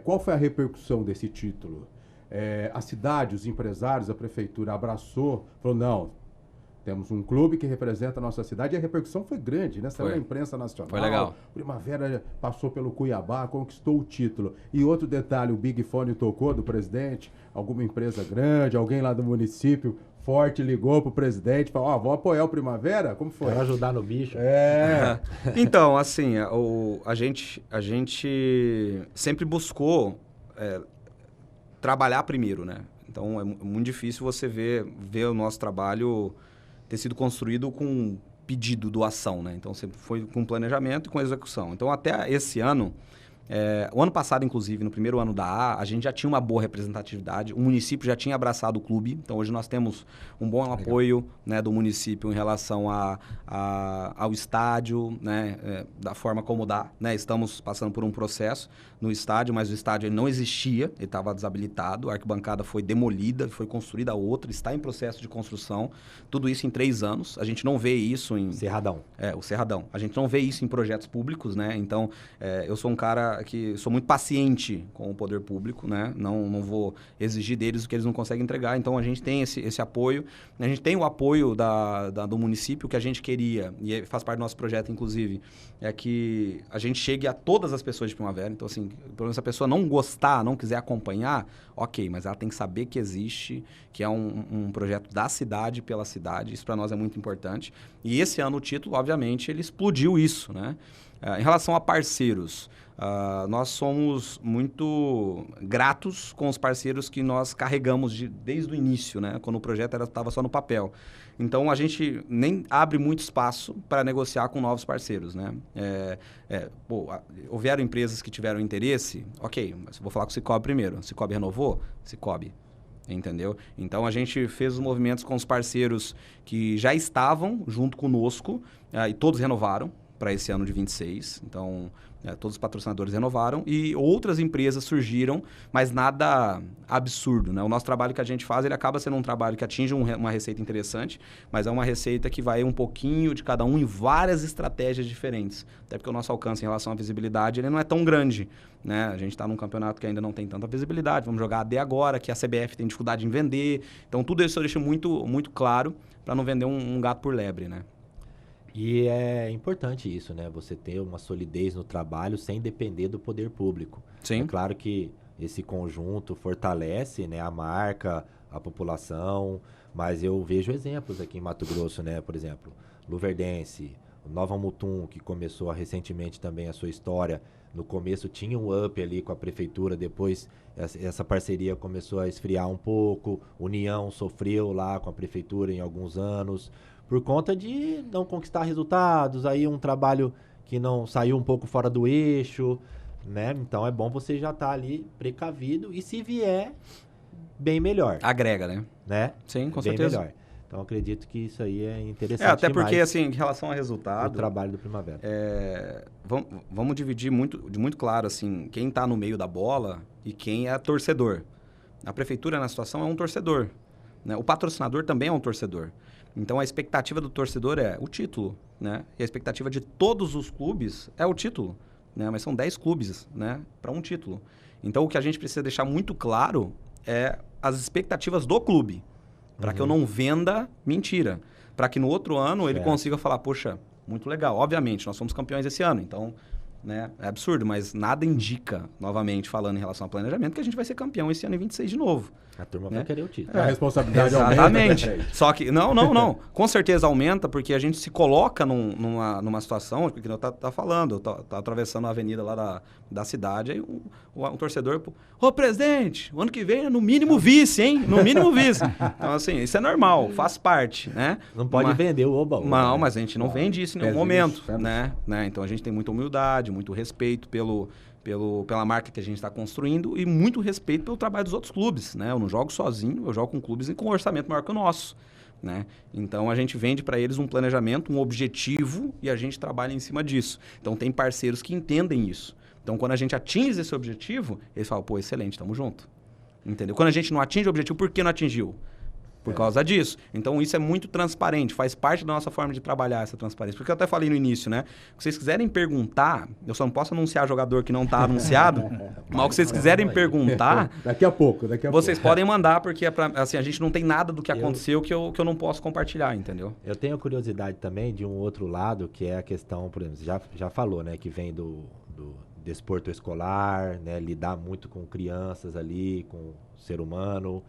qual foi a repercussão desse título? A cidade, os empresários, a prefeitura abraçou, falou, não, temos um clube que representa a nossa cidade, e a repercussão foi grande, né? Saiu na imprensa nacional. Foi legal. Primavera passou pelo Cuiabá, conquistou o título. E outro detalhe, o Big Fone tocou do presidente, alguma empresa grande, alguém lá do município forte ligou pro presidente, falou, vou apoiar o Primavera? Como foi? Quero ajudar no bicho. Então, assim, a gente sempre buscou trabalhar primeiro, né? Então, é muito difícil você ver o nosso trabalho ter sido construído com pedido, doação, né? Então, sempre foi com planejamento e com execução. Então, até esse ano, o ano passado, inclusive, no primeiro ano da a gente já tinha uma boa representatividade, o município já tinha abraçado o clube, então hoje nós temos um bom apoio, né, do município em relação ao estádio, né, da forma como dá, né? Estamos passando por um processo no estádio, mas o estádio ele não existia, ele estava desabilitado, a arquibancada foi demolida, foi construída outra, está em processo de construção, tudo isso em 3 anos, a gente não vê isso em... Cerradão. O Cerradão. A gente não vê isso em projetos públicos, né? Então, eu sou um cara que sou muito paciente com o poder público, né? Não vou exigir deles o que eles não conseguem entregar, então a gente tem esse apoio, a gente tem o apoio do município que a gente queria, e faz parte do nosso projeto, inclusive, é que a gente chegue a todas as pessoas de Primavera. Então, assim, pelo menos se a pessoa não gostar, não quiser acompanhar, ok, mas ela tem que saber que existe, que é um projeto da cidade, pela cidade, isso para nós é muito importante. E esse ano o título, obviamente, ele explodiu isso, né? Em relação a parceiros, nós somos muito gratos com os parceiros que nós carregamos desde o início, né? Quando o projeto estava só no papel. Então, a gente nem abre muito espaço para negociar com novos parceiros, né? Houveram empresas que tiveram interesse, ok, mas vou falar com o Cicobi primeiro. Cicobi renovou? Cicobi. Entendeu? Então, a gente fez os movimentos com os parceiros que já estavam junto conosco e todos renovaram para esse ano de 26. Então, todos os patrocinadores renovaram e outras empresas surgiram, mas nada absurdo, né? O nosso trabalho que a gente faz, ele acaba sendo um trabalho que atinge uma receita interessante, mas é uma receita que vai um pouquinho de cada um em várias estratégias diferentes. Até porque o nosso alcance em relação à visibilidade, ele não é tão grande, né? A gente está num campeonato que ainda não tem tanta visibilidade, vamos jogar AD agora, que a CBF tem dificuldade em vender. Então, tudo isso eu deixo muito, muito claro para não vender um gato por lebre, né? E é importante isso, né? Você ter uma solidez no trabalho sem depender do poder público. Sim. É claro que esse conjunto fortalece, né, a marca, a população, mas eu vejo exemplos aqui em Mato Grosso, né? Por exemplo, Luverdense, Nova Mutum, que começou recentemente também a sua história. No começo tinha um up ali com a prefeitura, depois essa parceria começou a esfriar um pouco. União sofreu lá com a prefeitura em alguns anos, por conta de não conquistar resultados, aí um trabalho que não saiu um pouco fora do eixo, né? Então é bom você já estar ali precavido e se vier, bem melhor. Agrega, né? Sim, com bem certeza. Melhor. Então acredito que isso aí é interessante. Até porque, assim, em relação a resultado... O trabalho do Primavera. Vamos dividir muito claro, assim, quem está no meio da bola e quem é torcedor. A prefeitura, na situação, é um torcedor, né? O patrocinador também é um torcedor. Então, a expectativa do torcedor é o título, né? E a expectativa de todos os clubes é o título, né? Mas são 10 clubes, né, para um título. Então, o que a gente precisa deixar muito claro é as expectativas do clube, para que eu não venda mentira. Para que no outro ano ele consiga falar, poxa, muito legal. Obviamente, nós somos campeões esse ano, então... né? É absurdo, mas nada indica, novamente falando em relação ao planejamento, que a gente vai ser campeão esse ano em 26 de novo. A turma vai querer o título. A responsabilidade exatamente. aumenta. Só que, não. Com certeza aumenta, porque a gente se coloca numa situação, que eu tá falando, tá atravessando a avenida lá da cidade, aí um torcedor, presidente, o ano que vem é no mínimo vice, hein? No mínimo vice. Então, assim, isso é normal, faz parte, né? Não pode vender o oba-oba. Não, né? mas a gente não vende isso em nenhum momento, né? Então, a gente tem muita humildade, muito respeito pela marca que a gente está construindo e muito respeito pelo trabalho dos outros clubes, né? Eu não jogo sozinho, eu jogo com clubes com um orçamento maior que o nosso, né? Então, a gente vende para eles um planejamento, um objetivo e a gente trabalha em cima disso. Então, tem parceiros que entendem isso. Então, quando a gente atinge esse objetivo, eles falam, pô, excelente, tamo junto. Entendeu? Quando a gente não atinge o objetivo, por que não atingiu? Por causa disso. Então, isso é muito transparente, faz parte da nossa forma de trabalhar essa transparência. Porque eu até falei no início, né? Se vocês quiserem perguntar, eu só não posso anunciar jogador que não está anunciado, mas o que vocês quiserem perguntar... Daqui a pouco. Vocês podem mandar, porque assim, a gente não tem nada do que aconteceu que eu não posso compartilhar, entendeu? Eu tenho curiosidade também de um outro lado, que é a questão, por exemplo, já falou, né? Que vem do desporto escolar, né? Lidar muito com crianças ali, com o ser humano,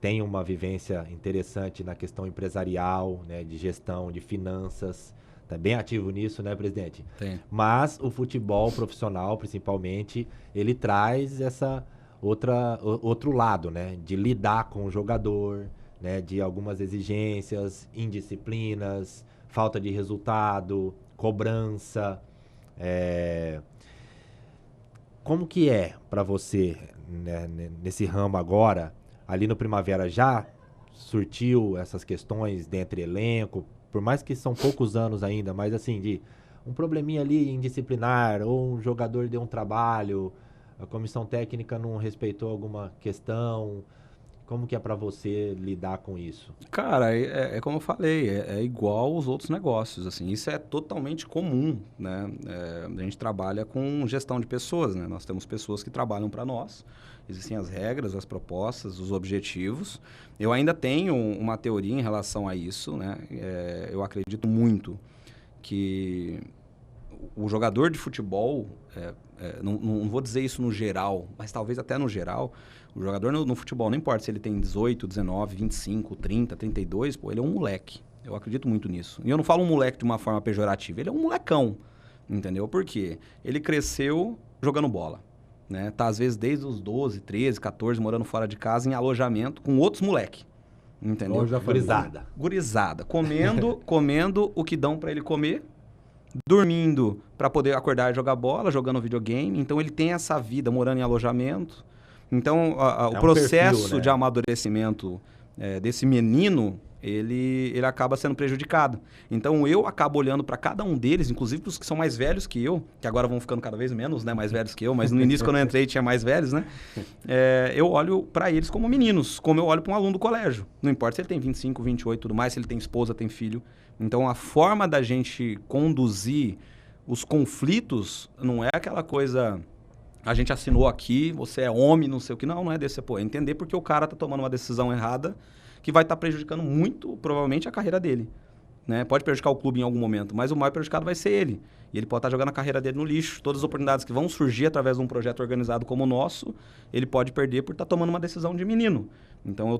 tem uma vivência interessante na questão empresarial, né, de gestão, de finanças. Está bem ativo nisso, né, presidente? Tem. Mas o futebol profissional, principalmente, ele traz essa outro lado, né, de lidar com o jogador, né, de algumas exigências, indisciplinas, falta de resultado, cobrança. Como que é para você, né, nesse ramo agora? Ali no Primavera já surtiu essas questões dentre elenco, por mais que são poucos anos ainda, mas assim, de um probleminha ali indisciplinar, ou um jogador deu um trabalho, a comissão técnica não respeitou alguma questão. Como que é para você lidar com isso? Cara, é como eu falei, é igual aos outros negócios, assim, isso é totalmente comum, né? A gente trabalha com gestão de pessoas, né? Nós temos pessoas que trabalham para nós, existem as regras, as propostas, os objetivos. Eu ainda tenho uma teoria em relação a isso, né? Eu acredito muito que o jogador de futebol, não vou dizer isso no geral, mas talvez até no geral, o jogador no futebol, não importa se ele tem 18, 19, 25, 30, 32, pô, ele é um moleque. Eu acredito muito nisso. E eu não falo um moleque de uma forma pejorativa, ele é um molecão, entendeu? Por quê? Ele cresceu jogando bola, né? Tá, às vezes, desde os 12, 13, 14, morando fora de casa, em alojamento, com outros moleque, entendeu? Gurizada. Comendo o que dão para ele comer, dormindo para poder acordar e jogar bola, jogando videogame. Então, ele tem essa vida morando em alojamento. Então, o processo perfil, né, de amadurecimento desse menino, ele acaba sendo prejudicado. Então, eu acabo olhando para cada um deles, inclusive para os que são mais velhos que eu, que agora vão ficando cada vez menos, né, mais velhos que eu, mas no início, quando eu entrei, tinha mais velhos, né? Eu olho para eles como meninos, como eu olho para um aluno do colégio. Não importa se ele tem 25, 28 e tudo mais, se ele tem esposa, tem filho. Então, a forma da gente conduzir os conflitos não é aquela coisa... A gente assinou aqui, você é homem, não sei o que. Não é desse. Pô, é entender porque o cara tá tomando uma decisão errada que vai estar prejudicando muito, provavelmente, a carreira dele. Né? Pode prejudicar o clube em algum momento, mas o mais prejudicado vai ser ele. E ele pode estar jogando a carreira dele no lixo. Todas as oportunidades que vão surgir através de um projeto organizado como o nosso, ele pode perder por estar tomando uma decisão de menino. Então,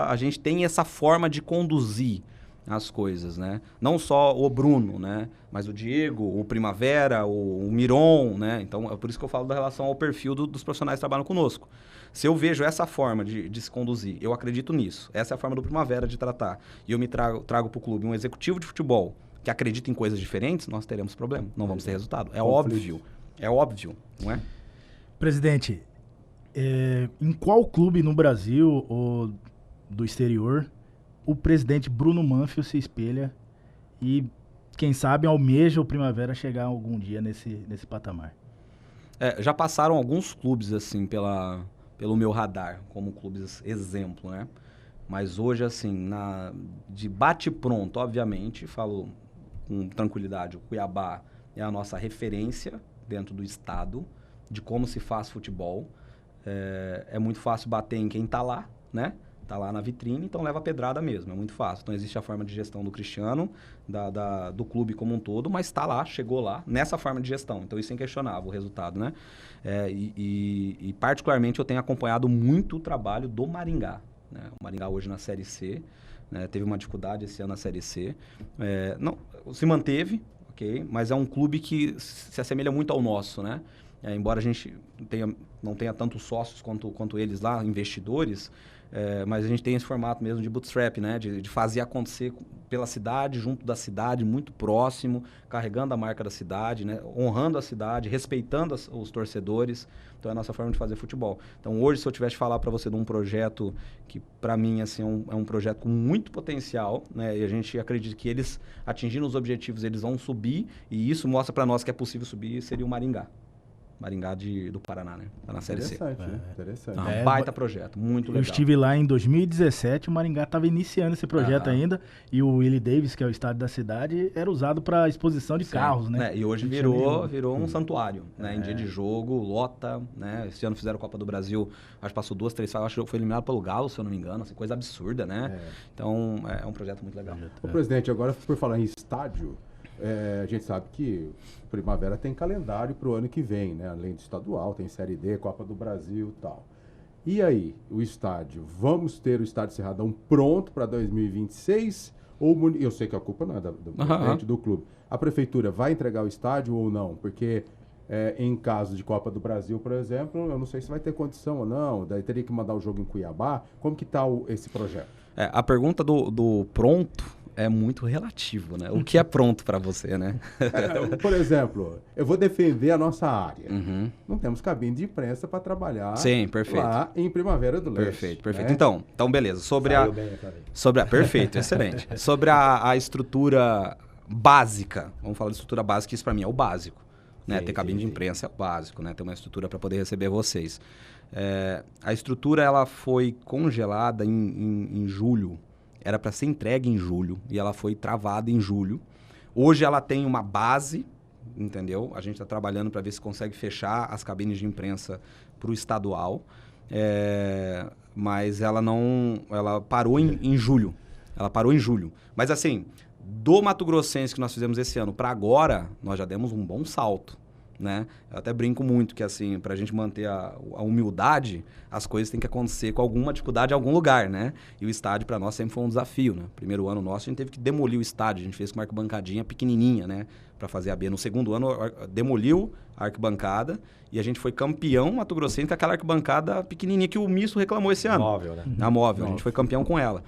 a gente tem essa forma de conduzir as coisas, né? Não só o Bruno, né? Mas o Diego, o Primavera, o Miron, né? Então, é por isso que eu falo da relação ao perfil dos profissionais que trabalham conosco. Se eu vejo essa forma de se conduzir, eu acredito nisso. Essa é a forma do Primavera de tratar. E eu me trago para o clube um executivo de futebol que acredita em coisas diferentes, nós teremos problema. Não vamos ter resultado. É óbvio. É óbvio, não é? Presidente, em qual clube no Brasil ou do exterior o presidente Bruno Manfio se espelha e, quem sabe, almeja o Primavera chegar algum dia nesse patamar? Já passaram alguns clubes, assim, pelo meu radar, como clubes exemplo, né? Mas hoje, assim, de bate-pronto, obviamente, falo com tranquilidade, o Cuiabá é a nossa referência dentro do estado de como se faz futebol. É muito fácil bater em quem está lá, né? Está lá na vitrine, então leva a pedrada mesmo, é muito fácil. Então existe a forma de gestão do Cristiano, do clube como um todo, mas está lá, chegou lá, nessa forma de gestão. Então isso é inquestionável, o resultado, né? E particularmente eu tenho acompanhado muito o trabalho do Maringá, né? O Maringá hoje na Série C, né? Teve uma dificuldade esse ano na Série C. Não, se manteve, ok? Mas é um clube que se assemelha muito ao nosso, né? embora a gente não tenha tantos sócios quanto eles lá, investidores, mas a gente tem esse formato mesmo de bootstrap, né? De fazer acontecer pela cidade, junto da cidade, muito próximo, carregando a marca da cidade, né? Honrando a cidade, respeitando os torcedores. Então é a nossa forma de fazer futebol. Então hoje, se eu tivesse que falar para você de um projeto que para mim assim, é um projeto com muito potencial, né? E a gente acredita que eles, atingindo os objetivos, eles vão subir, e isso mostra para nós que é possível subir, seria o Maringá. Maringá do Paraná, né? Tá na Série C. Interessante, né? Interessante. Um baita projeto, muito legal. Eu estive lá em 2017, o Maringá estava iniciando esse projeto ainda, e o Willie Davis, que é o estádio da cidade, era usado para exposição de carros, né? E hoje virou um santuário, né? Em dia de jogo, lota, né? Esse ano fizeram a Copa do Brasil, acho que passou 2, 3 fases, acho que foi eliminado pelo Galo, se eu não me engano, assim, coisa absurda, né? Então, é um projeto muito legal. Ô, presidente, agora por falar em estádio, a gente sabe que Primavera tem calendário para o ano que vem, né? Além do estadual, tem Série D, Copa do Brasil e tal. E aí, o estádio, vamos ter o estádio Cerradão pronto para 2026? Ou eu sei que a culpa não é do presidente do clube. A prefeitura vai entregar o estádio ou não? Porque em caso de Copa do Brasil, por exemplo, eu não sei se vai ter condição ou não. Daí teria que mandar o jogo em Cuiabá. Como que está esse projeto? A pergunta do pronto é muito relativo, né? O que é pronto para você, né? Por exemplo, eu vou defender a nossa área. Não temos cabine de imprensa para trabalhar. Sim, perfeito. Lá em Primavera do Leste. Perfeito. Né? Então, beleza. Perfeito, excelente. Sobre a estrutura básica, vamos falar de estrutura básica, isso para mim é o básico. Né? Ter cabine de imprensa é o básico, né? Ter uma estrutura para poder receber vocês. A estrutura ela foi congelada em julho. Era para ser entregue em julho e ela foi travada em julho. Hoje ela tem uma base, entendeu? A gente está trabalhando para ver se consegue fechar as cabines de imprensa para o estadual, mas ela parou em julho. Ela parou em julho. Mas assim, do Mato Grossense que nós fizemos esse ano para agora, nós já demos um bom salto. Né? Eu até brinco muito que assim, para a gente manter a humildade, as coisas têm que acontecer com alguma dificuldade em algum lugar, né? E o estádio para nós sempre foi um desafio, né? Primeiro ano nosso a gente teve que demolir o estádio, a gente fez com uma arquibancadinha pequenininha, né? Para fazer a B. No segundo ano demoliu a arquibancada e a gente foi campeão mato-grossense com aquela arquibancada pequenininha que o Misto reclamou esse ano. Móvel, né? A móvel, a gente foi campeão com ela.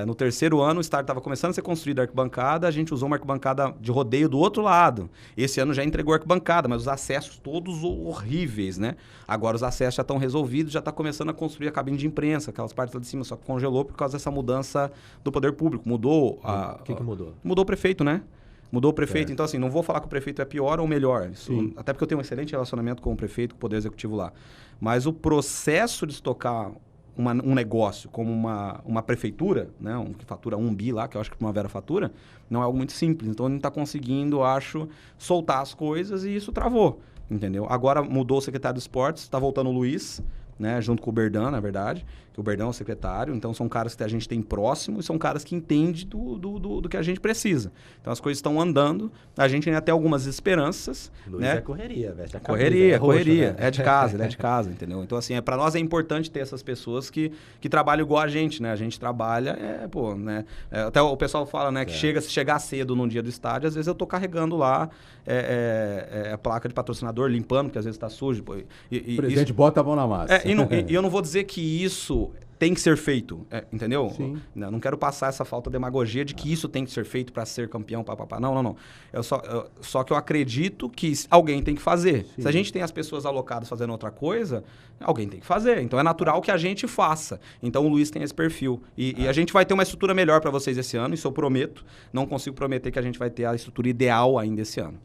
No terceiro ano, o estádio estava começando a ser construído a arquibancada, a gente usou uma arquibancada de rodeio do outro lado. Esse ano já entregou a arquibancada, mas os acessos todos horríveis, né? Agora os acessos já estão resolvidos, já está começando a construir a cabine de imprensa, aquelas partes lá de cima, só que congelou por causa dessa mudança do poder público. Mudou O que mudou? Mudou o prefeito, né? Mudou o prefeito, então assim, não vou falar que o prefeito é pior ou melhor. Isso, até porque eu tenho um excelente relacionamento com o prefeito, com o Poder Executivo lá. Mas o processo de estocar um negócio como uma prefeitura, né, que fatura 1 bi lá, que eu acho que a Primavera fatura, não é algo muito simples. Então, ele não está conseguindo, acho, soltar as coisas e isso travou, entendeu? Agora mudou o secretário de esportes, está voltando o Luiz, né, junto com o Berdan, na verdade, que o Berdan é o secretário, então são caras que a gente tem próximo e são caras que entendem do que a gente precisa. Então as coisas estão andando, a gente ainda tem algumas esperanças. Luiz né? É correria, velho. Correria. Né? É de casa, entendeu? Então assim, para nós é importante ter essas pessoas que trabalham igual a gente, né? A gente trabalha, né? Até o pessoal fala, né, que se chegar cedo num dia do estádio, às vezes eu tô carregando lá a placa de patrocinador, limpando, porque às vezes tá sujo. O presidente bota a mão na massa. E eu não vou dizer que isso tem que ser feito, entendeu? Sim. Não quero passar essa falta de demagogia de que isso tem que ser feito para ser campeão, papapá. Não. Só que eu acredito que alguém tem que fazer. Sim. Se a gente tem as pessoas alocadas fazendo outra coisa, alguém tem que fazer. Então é natural que a gente faça. Então o Luiz tem esse perfil. E a gente vai ter uma estrutura melhor para vocês esse ano, isso eu prometo. Não consigo prometer que a gente vai ter a estrutura ideal ainda esse ano.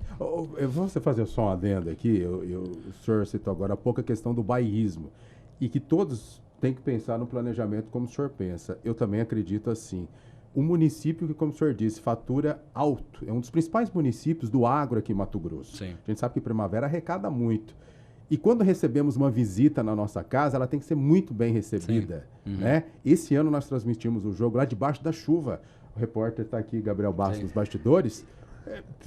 Eu vou fazer só um adendo aqui. O senhor citou agora há pouco a questão do bairrismo. E que todos têm que pensar no planejamento como o senhor pensa. Eu também acredito assim. Um município que, como o senhor disse, fatura alto. É um dos principais municípios do agro aqui em Mato Grosso. Sim. A gente sabe que Primavera arrecada muito. E quando recebemos uma visita na nossa casa, ela tem que ser muito bem recebida. Né? Esse ano nós transmitimos o jogo lá debaixo da chuva. O repórter está aqui, Gabriel Bastos, nos bastidores.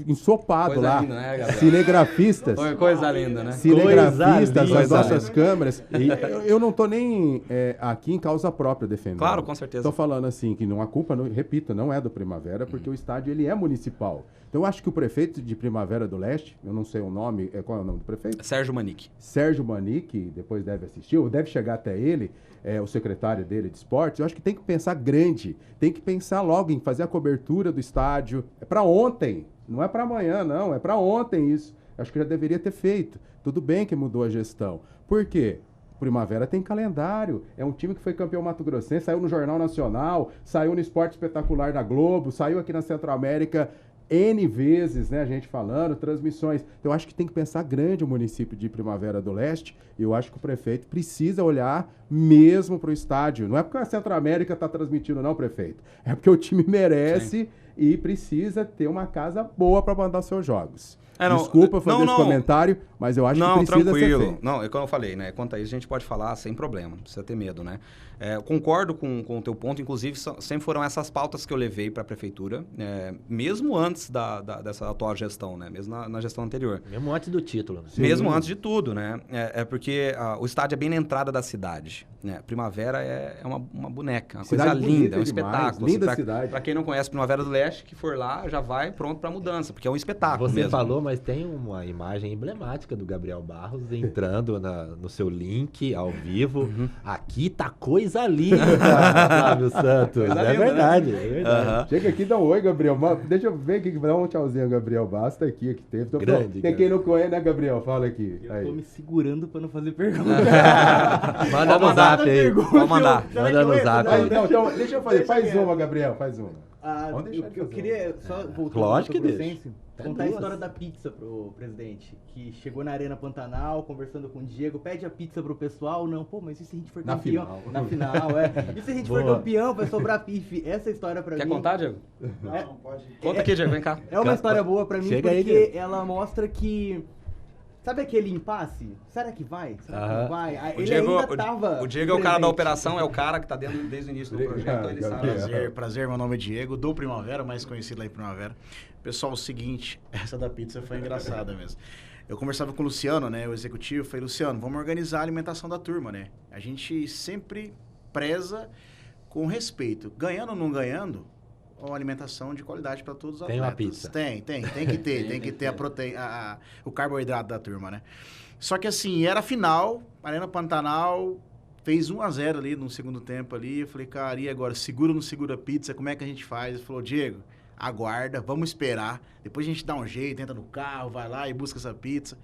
Ensopado coisa lá, linda, né, Gabriel? Cinegrafistas. Coisa linda, né? Cinegrafistas, as nossas linda. câmeras. E eu não estou nem aqui em causa própria defendendo. Claro, com certeza. Estou falando assim, que não, a culpa, repito, não é do Primavera, porque o estádio ele é municipal. Então eu acho que o prefeito de Primavera do Leste, eu não sei o nome, qual é o nome do prefeito? Sérgio Manique. Sérgio Manique, depois deve assistir, ou deve chegar até ele, o secretário dele de esportes, eu acho que tem que pensar grande, tem que pensar logo em fazer a cobertura do estádio. É para ontem, não é para amanhã, não, é para ontem isso. Acho que já deveria ter feito. Tudo bem que mudou a gestão. Por quê? Primavera tem calendário, é um time que foi campeão mato-grossense, saiu no Jornal Nacional, saiu no Esporte Espetacular da Globo, saiu aqui na Centro-América N vezes, né, a gente falando, transmissões. Então, eu acho que tem que pensar grande o município de Primavera do Leste, e eu acho que o prefeito precisa olhar mesmo para o estádio. Não é porque a Centro-América está transmitindo, não, prefeito. É porque o time merece e precisa ter uma casa boa para mandar seus jogos. Desculpa fazer esse comentário, mas eu acho que precisa ser feito. Não, é como eu falei, né? Quanto a isso, a gente pode falar sem problema, não precisa ter medo, né? Eu concordo com o teu ponto, inclusive sempre foram essas pautas que eu levei para a prefeitura, mesmo antes dessa atual gestão, né? Mesmo na gestão anterior. Mesmo antes do título. Né? Mesmo antes de tudo, né? Porque o estádio é bem na entrada da cidade, né? Primavera é uma boneca, uma coisa linda, é um espetáculo. Linda cidade. Para quem não conhece Primavera do Leste, que for lá, já vai pronto para mudança, porque é um espetáculo Você mesmo. falou, mas tem uma imagem emblemática do Gabriel Barros entrando no seu link ao vivo. Aqui tá coisa linda, Flávio Santos. É verdade, é verdade. Chega aqui e dá um oi, Gabriel. Deixa eu ver aqui, dá um tchauzinho, Gabriel. Basta aqui que teve. Então, grande, tem quem não conhece, né, Gabriel? Fala aqui. Eu tô me segurando pra não fazer pergunta. Manda no zap aí. Pode mandar. Manda no zap aí. Então, deixa eu fazer. Faz uma, Gabriel. Faz uma. Eu queria só voltar Lógico que deixa. Contar a história da pizza pro presidente, que chegou na Arena Pantanal, conversando com o Diego, pede a pizza pro pessoal, não, pô, mas e se a gente for campeão? Na final, E se a gente for campeão, vai sobrar pife. Essa história pra mim... Quer contar, Diego? Não, pode. Conta aqui, Diego, vem cá. É uma história boa pra mim, Chega porque aí, ela mostra que... Sabe aquele impasse? Será que vai? Será que não vai? O Diego é o cara da operação, é o cara que tá dentro desde o início do projeto, então ele sabe. Prazer, meu nome é Diego, do Primavera, mais conhecido lá em Primavera. Pessoal, o seguinte, essa da pizza foi engraçada mesmo. Eu conversava com o Luciano, né, o executivo, falei, Luciano, vamos organizar a alimentação da turma, né? A gente sempre preza com respeito. Ganhando ou não ganhando, uma alimentação de qualidade para todos os atletas. Tem uma pizza. Tem que ter, tem que ter a proteína, o carboidrato da turma, né? Só que assim, era a final, Arena Pantanal, fez 1-0 ali no segundo tempo ali, eu falei, cara, e agora, segura ou não segura a pizza, como é que a gente faz? Ele falou, Diego, aguarda, vamos esperar, depois a gente dá um jeito, entra no carro, vai lá e busca essa pizza.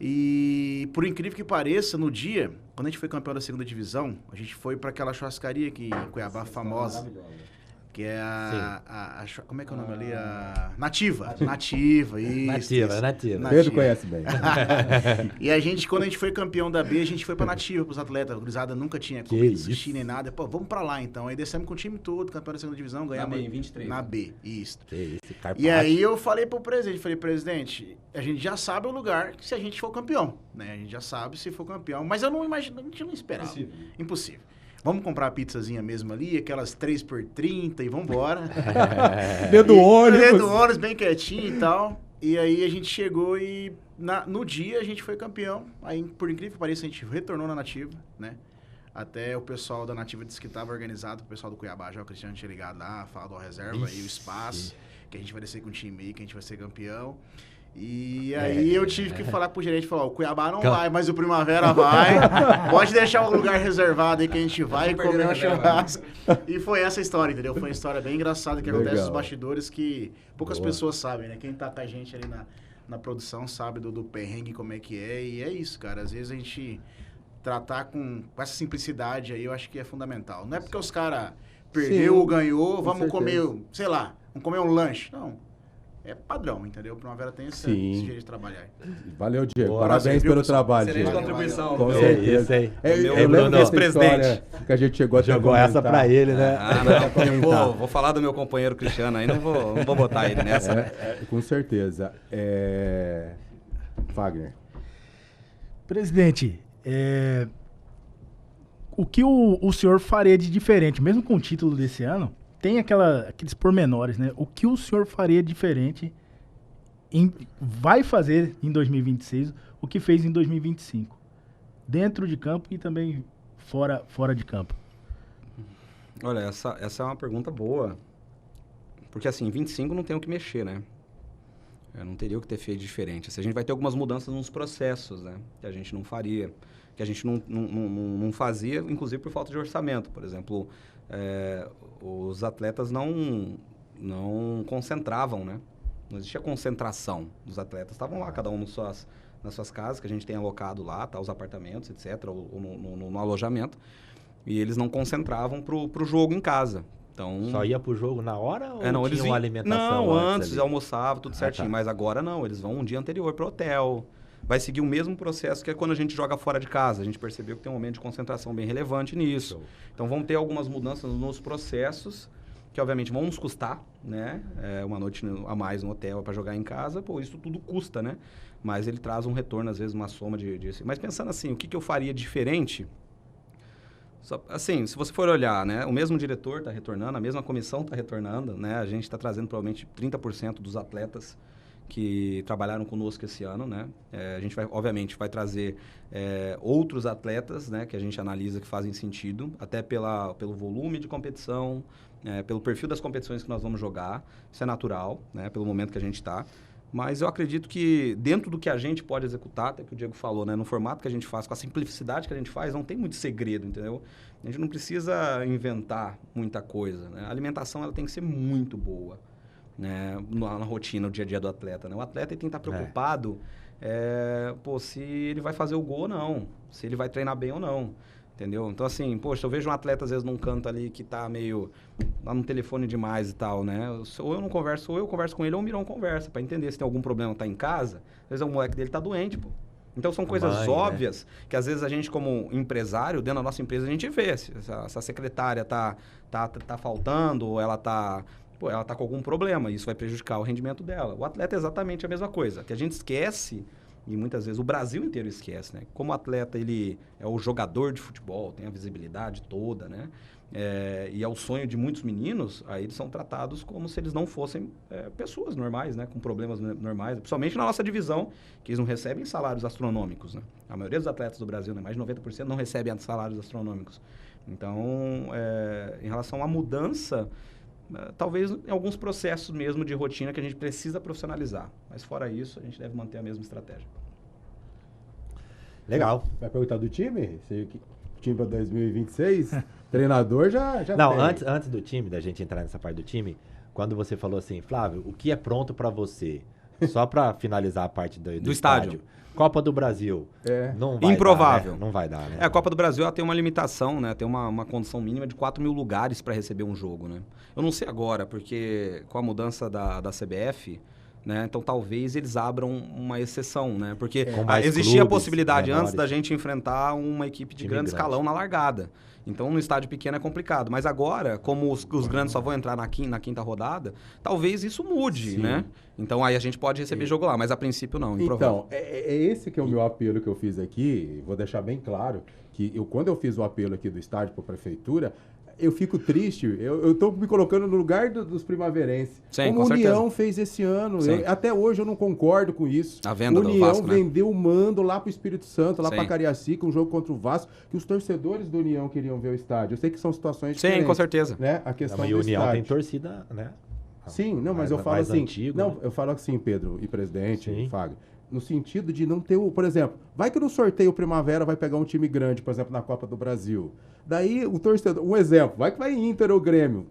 E por incrível que pareça, no dia, quando a gente foi campeão da segunda divisão, a gente foi para aquela churrascaria aqui em Cuiabá, famosa. Que é como é que é o nome ali? A Nativa, isso. Nativa. Pedro conhece bem. E a gente, quando a gente foi campeão da B, a gente foi pra Nativa, pros atletas. A gurizada nunca tinha comido sushi nem nada. Pô, vamos pra lá então. Aí descemos com o time todo, campeão da segunda divisão, ganhamos. Na B, em 23. Na B, isso. Que isso, E aí eu falei pro presidente, presidente, a gente já sabe o lugar se a gente for campeão, né? A gente já sabe se for campeão. Mas eu não imagino, a gente não esperava. Impossível. Vamos comprar a pizzazinha mesmo ali, aquelas 3x30 e vambora. Dedo ônibus. Dedo ônibus, bem quietinho e tal. E aí a gente chegou e no dia a gente foi campeão. Aí, por incrível que pareça, a gente retornou na Nativa, né? Até o pessoal da Nativa disse que estava organizado, o pessoal do Cuiabá, já o Cristiano tinha ligado lá, falado a reserva aí, o espaço, que a gente vai descer com o time aí, que a gente vai ser campeão. E aí eu tive que falar pro gerente, falar, o Cuiabá não vai, mas o Primavera vai. Pode deixar o lugar reservado aí que a gente vai comer um churrasco. E foi essa história, entendeu? Foi uma história bem engraçada que acontece nos bastidores que poucas pessoas sabem, né? Quem tá com a gente ali na produção sabe do perrengue, como é que é. E é isso, cara. Às vezes a gente tratar com essa simplicidade aí, eu acho que é fundamental. Não é porque os caras perdeu ou ganhou, vamos comer, sei lá, vamos comer um lanche. Não. É padrão, entendeu? O Primavera tem esse jeito de trabalhar. Valeu, Diego. Parabéns pelo trabalho, Diego. Diego. Contribuição. Com certeza. Eu lembro dessa história que a gente chegou essa pra ele, né? Vou falar do meu companheiro Cristiano aí, não vou botar ele nessa. Com certeza. Fagner. Presidente, o que o senhor faria de diferente, mesmo com o título desse ano? Tem aqueles pormenores, né? O que o senhor faria diferente, vai fazer em 2026, o que fez em 2025? Dentro de campo e também fora de campo. Olha, essa é uma pergunta boa. Porque assim, em 25 não tem o que mexer, né? Eu não teria o que ter feito diferente. Assim, a gente vai ter algumas mudanças nos processos, né? Que a gente não faria, que a gente não fazia, inclusive por falta de orçamento. Por exemplo, os atletas não concentravam, né? Não existia concentração dos atletas. Estavam lá, cada um nas suas casas, que a gente tem alocado lá, tá, os apartamentos, etc., ou no alojamento. E eles não concentravam pro jogo em casa. Então, só ia pro jogo na hora ou não, tinha uma alimentação? Não, antes almoçava, tudo certinho. Tá. Mas agora não, eles vão um dia anterior pro hotel. Vai seguir o mesmo processo que é quando a gente joga fora de casa. A gente percebeu que tem um momento de concentração bem relevante nisso. Então, vão ter algumas mudanças nos processos, que obviamente vão nos custar, né? Uma noite a mais no hotel para jogar em casa, pô, isso tudo custa, né? Mas ele traz um retorno, às vezes, uma soma de... Mas pensando assim, o que eu faria diferente... Assim, se você for olhar, né, o mesmo diretor está retornando, a mesma comissão está retornando, né, a gente está trazendo provavelmente 30% dos atletas que trabalharam conosco esse ano, né, a gente vai, obviamente, vai trazer outros atletas, né, que a gente analisa que fazem sentido, até pelo volume de competição, pelo perfil das competições que nós vamos jogar, isso é natural, né, pelo momento que a gente está. Mas eu acredito que dentro do que a gente pode executar, até que o Diego falou, né? No formato que a gente faz, com a simplicidade que a gente faz, não tem muito segredo, entendeu? A gente não precisa inventar muita coisa, né? A alimentação ela tem que ser muito boa, né? Na rotina, no dia a dia do atleta, né? O atleta ele tem que estar preocupado se ele vai fazer o gol ou não, se ele vai treinar bem ou não. Entendeu? Então, assim, poxa, eu vejo um atleta, às vezes, num canto ali que tá meio lá no telefone demais e tal, né? Ou eu não converso, ou eu converso com ele, ou o Mirão conversa, pra entender se tem algum problema, tá em casa. Às vezes o moleque dele tá doente, pô. Então, são coisas óbvias, né? Que às vezes a gente, como empresário, dentro da nossa empresa, a gente vê se a secretária tá faltando, ou ela tá com algum problema, isso vai prejudicar o rendimento dela. O atleta é exatamente a mesma coisa, que a gente esquece. E muitas vezes o Brasil inteiro esquece, né? Como o atleta, ele é o jogador de futebol, tem a visibilidade toda, né? E é o sonho de muitos meninos, aí eles são tratados como se eles não fossem pessoas normais, né? Com problemas normais, principalmente na nossa divisão, que eles não recebem salários astronômicos, né? A maioria dos atletas do Brasil, né? Mais de 90% não recebem salários astronômicos. Então, em relação à mudança... talvez em alguns processos mesmo de rotina que a gente precisa profissionalizar. Mas fora isso, a gente deve manter a mesma estratégia. Legal. Vai perguntar do time? Time para 2026? Treinador já não, tem. antes do time, da gente entrar nessa parte do time, quando você falou assim, Flávio, o que é pronto para você? Só para finalizar a parte do estádio. Copa do Brasil. Não vai improvável. Dar, né? Não vai dar, né? A Copa do Brasil ela tem uma limitação, né? Tem uma condição mínima de 4 mil lugares para receber um jogo, né? Eu não sei agora, porque com a mudança da CBF, né? Então talvez eles abram uma exceção, né? Porque existia a possibilidade menores, antes da gente enfrentar uma equipe de grande escalão na largada. Então, no estádio pequeno é complicado. Mas agora, como os grandes só vão entrar na quinta rodada, talvez isso mude, né? Então, aí a gente pode receber jogo lá, mas a princípio não, improvável. Então, é esse que é o meu apelo que eu fiz aqui. Vou deixar bem claro que quando eu fiz o apelo aqui do estádio para a prefeitura, eu fico triste. Eu estou me colocando no lugar dos primaverenses. Sim, como com a União certeza. fez esse ano. Sim. Até hoje eu não concordo com isso. A venda do União Vasco, né? vendeu o mando lá para o Espírito Santo, lá Sim. para Cariacica, um jogo contra o Vasco, que os torcedores do União queriam ver o estádio. Eu sei que são situações diferentes. Sim, com certeza. Né? A questão Mas do a União estádio. tem torcida, né? Sim, não, mas eu falo mais assim. antigo, não, né? eu falo assim, Pedro e presidente, Sim. Fábio, no sentido de não ter por exemplo, vai que no sorteio Primavera vai pegar um time grande, por exemplo, na Copa do Brasil. Daí o torcedor, um exemplo, vai que vai Inter ou Grêmio,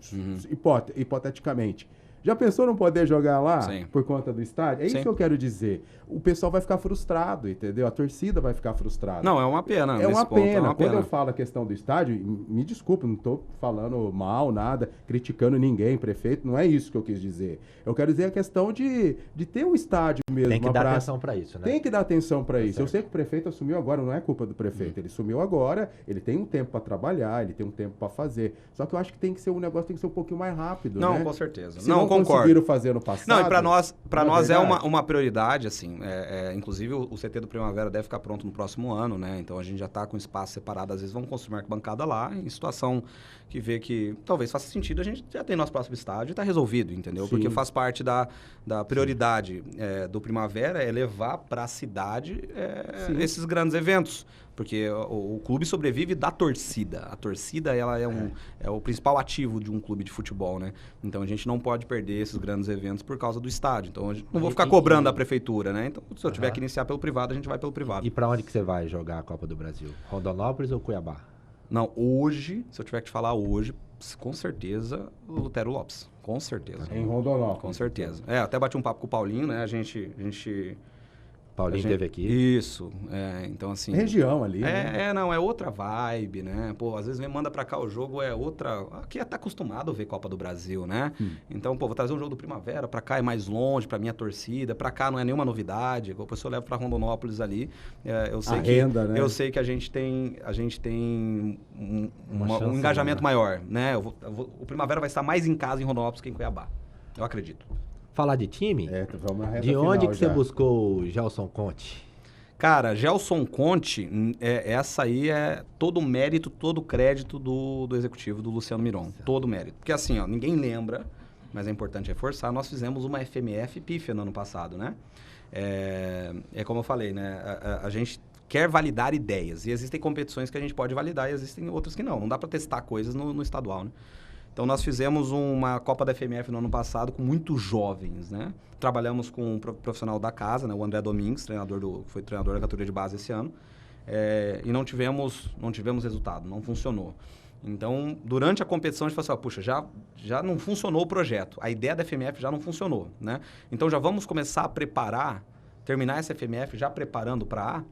hipoteticamente. Já pensou não poder jogar lá Sim. por conta do estádio? É isso Sim. que eu quero dizer. O pessoal vai ficar frustrado, entendeu? A torcida vai ficar frustrada. Não, é uma pena. É nesse uma ponto, pena. é uma Quando pena. eu falo a questão do estádio, me desculpe, não estou falando mal, nada, criticando ninguém, prefeito, não é isso que eu quis dizer. Eu quero dizer a questão de ter um estádio mesmo. Tem que uma dar praça. atenção para isso, né? Tem que dar atenção para isso. certo. Eu sei que o prefeito assumiu agora, não é culpa do prefeito. Ele assumiu agora, ele tem um tempo para trabalhar, ele tem um tempo para fazer. Só que eu acho que tem que ser um negócio, tem que ser um pouquinho mais rápido, Não, né? com certeza. Se não, não concordo. conseguiram fazer no passado... Não, e para nós é verdade. uma prioridade, assim. Inclusive, o CT do Primavera deve ficar pronto no próximo ano, né? Então, a gente já está com espaço separado. Às vezes, vamos construir uma arquibancada lá, em situação que vê que talvez faça sentido, a gente já tem nosso próximo estádio e está resolvido, entendeu? Sim. Porque faz parte da prioridade do Primavera é levar para a cidade esses grandes eventos. Porque o clube sobrevive da torcida. A torcida, ela é o principal ativo de um clube de futebol, né? Então, a gente não pode perder esses grandes eventos por causa do estádio. Então, a gente não vou ficar cobrando a prefeitura, né? Então, se eu tiver que iniciar pelo privado, a gente vai pelo privado. E pra onde que você vai jogar a Copa do Brasil? Rondonópolis ou Cuiabá? Não, hoje, se eu tiver que te falar hoje, com certeza, o Lutero Lopes. Com certeza. Em Rondonópolis. Com certeza. Até bati um papo com o Paulinho, né? A gente Paulinho teve aqui. Isso. Então, assim... Região ali, né? Não, é outra vibe, né? Pô, às vezes manda pra cá o jogo, é outra... Aqui tá acostumado a ver Copa do Brasil, né? Então, pô, vou trazer um jogo do Primavera, pra cá é mais longe, pra minha torcida, pra cá não é nenhuma novidade, a pessoa leva pra Rondonópolis ali, eu sei renda, né? Eu sei que a gente tem um chance, engajamento maior, né? O Primavera vai estar mais em casa em Rondonópolis que em Cuiabá. Eu acredito. Falar de time? Vamos na reta De onde final que você já. buscou o Gelson Conte? Cara, Gelson Conte, essa aí é todo o mérito, todo o crédito do executivo, do Luciano Miron. Todo o mérito. Porque assim, ó, ninguém lembra, mas é importante reforçar, nós fizemos uma FMF pífia no ano passado, né? É como eu falei, né? A gente quer validar ideias. E existem competições que a gente pode validar e existem outras que não. Não dá para testar coisas no estadual, né? Então, nós fizemos uma Copa da FMF no ano passado com muitos jovens, né? Trabalhamos com um profissional da casa, né? O André Domingues, foi treinador da categoria de base esse ano. E não tivemos resultado, não funcionou. Então, durante a competição, a gente falou assim, puxa, já não funcionou o projeto. A ideia da FMF já não funcionou, né? Então, já vamos começar a terminar essa FMF já preparando para A.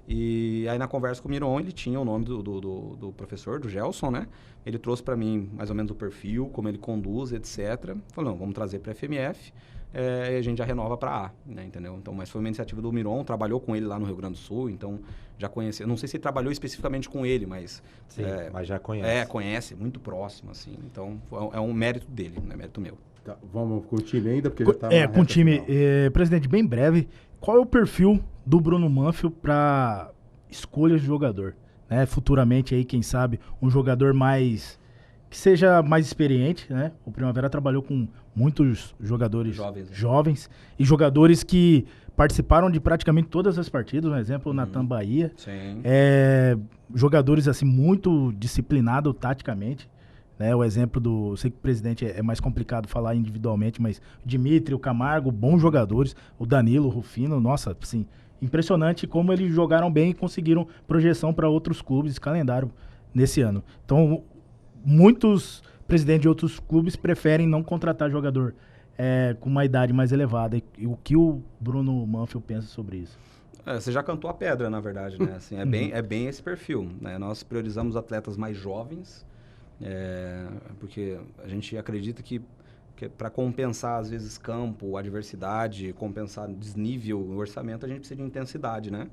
E aí, na conversa com o Miron, ele tinha o nome do professor, do Gelson, né? Ele trouxe para mim mais ou menos o perfil, como ele conduz, etc. Falou, não, vamos trazer para a FMF e a gente já renova para A, né? Entendeu? Então, mas foi uma iniciativa do Miron, trabalhou com ele lá no Rio Grande do Sul, então já conhecia. Não sei se ele trabalhou especificamente com ele, mas... Sim, mas já conhece. Conhece, muito próximo, assim. Então, é um mérito dele, não é mérito meu. Tá, vamos com o time ainda, porque já tá na com o reta time. final. Presidente, bem breve, qual é o perfil do Bruno Manfio para escolha de jogador? Né? Futuramente aí, quem sabe, um jogador que seja mais experiente, né? O Primavera trabalhou com muitos jogadores jovens e jogadores que participaram de praticamente todas as partidas, um exemplo, o Natan Bahia. Sim. Jogadores assim muito disciplinados taticamente. Né, o exemplo eu sei que o presidente é mais complicado falar individualmente, mas o Dimitri, o Camargo, bons jogadores, o Danilo, o Rufino, nossa, assim, impressionante como eles jogaram bem e conseguiram projeção para outros clubes, calendário nesse ano. Então, muitos presidentes de outros clubes preferem não contratar jogador com uma idade mais elevada. E o que o Bruno Manfio pensa sobre isso? Você já cantou a pedra, na verdade, né? Assim, é bem esse perfil, né? Nós priorizamos atletas mais jovens, porque a gente acredita que para compensar, às vezes, campo, adversidade, compensar desnível no orçamento, a gente precisa de intensidade, né?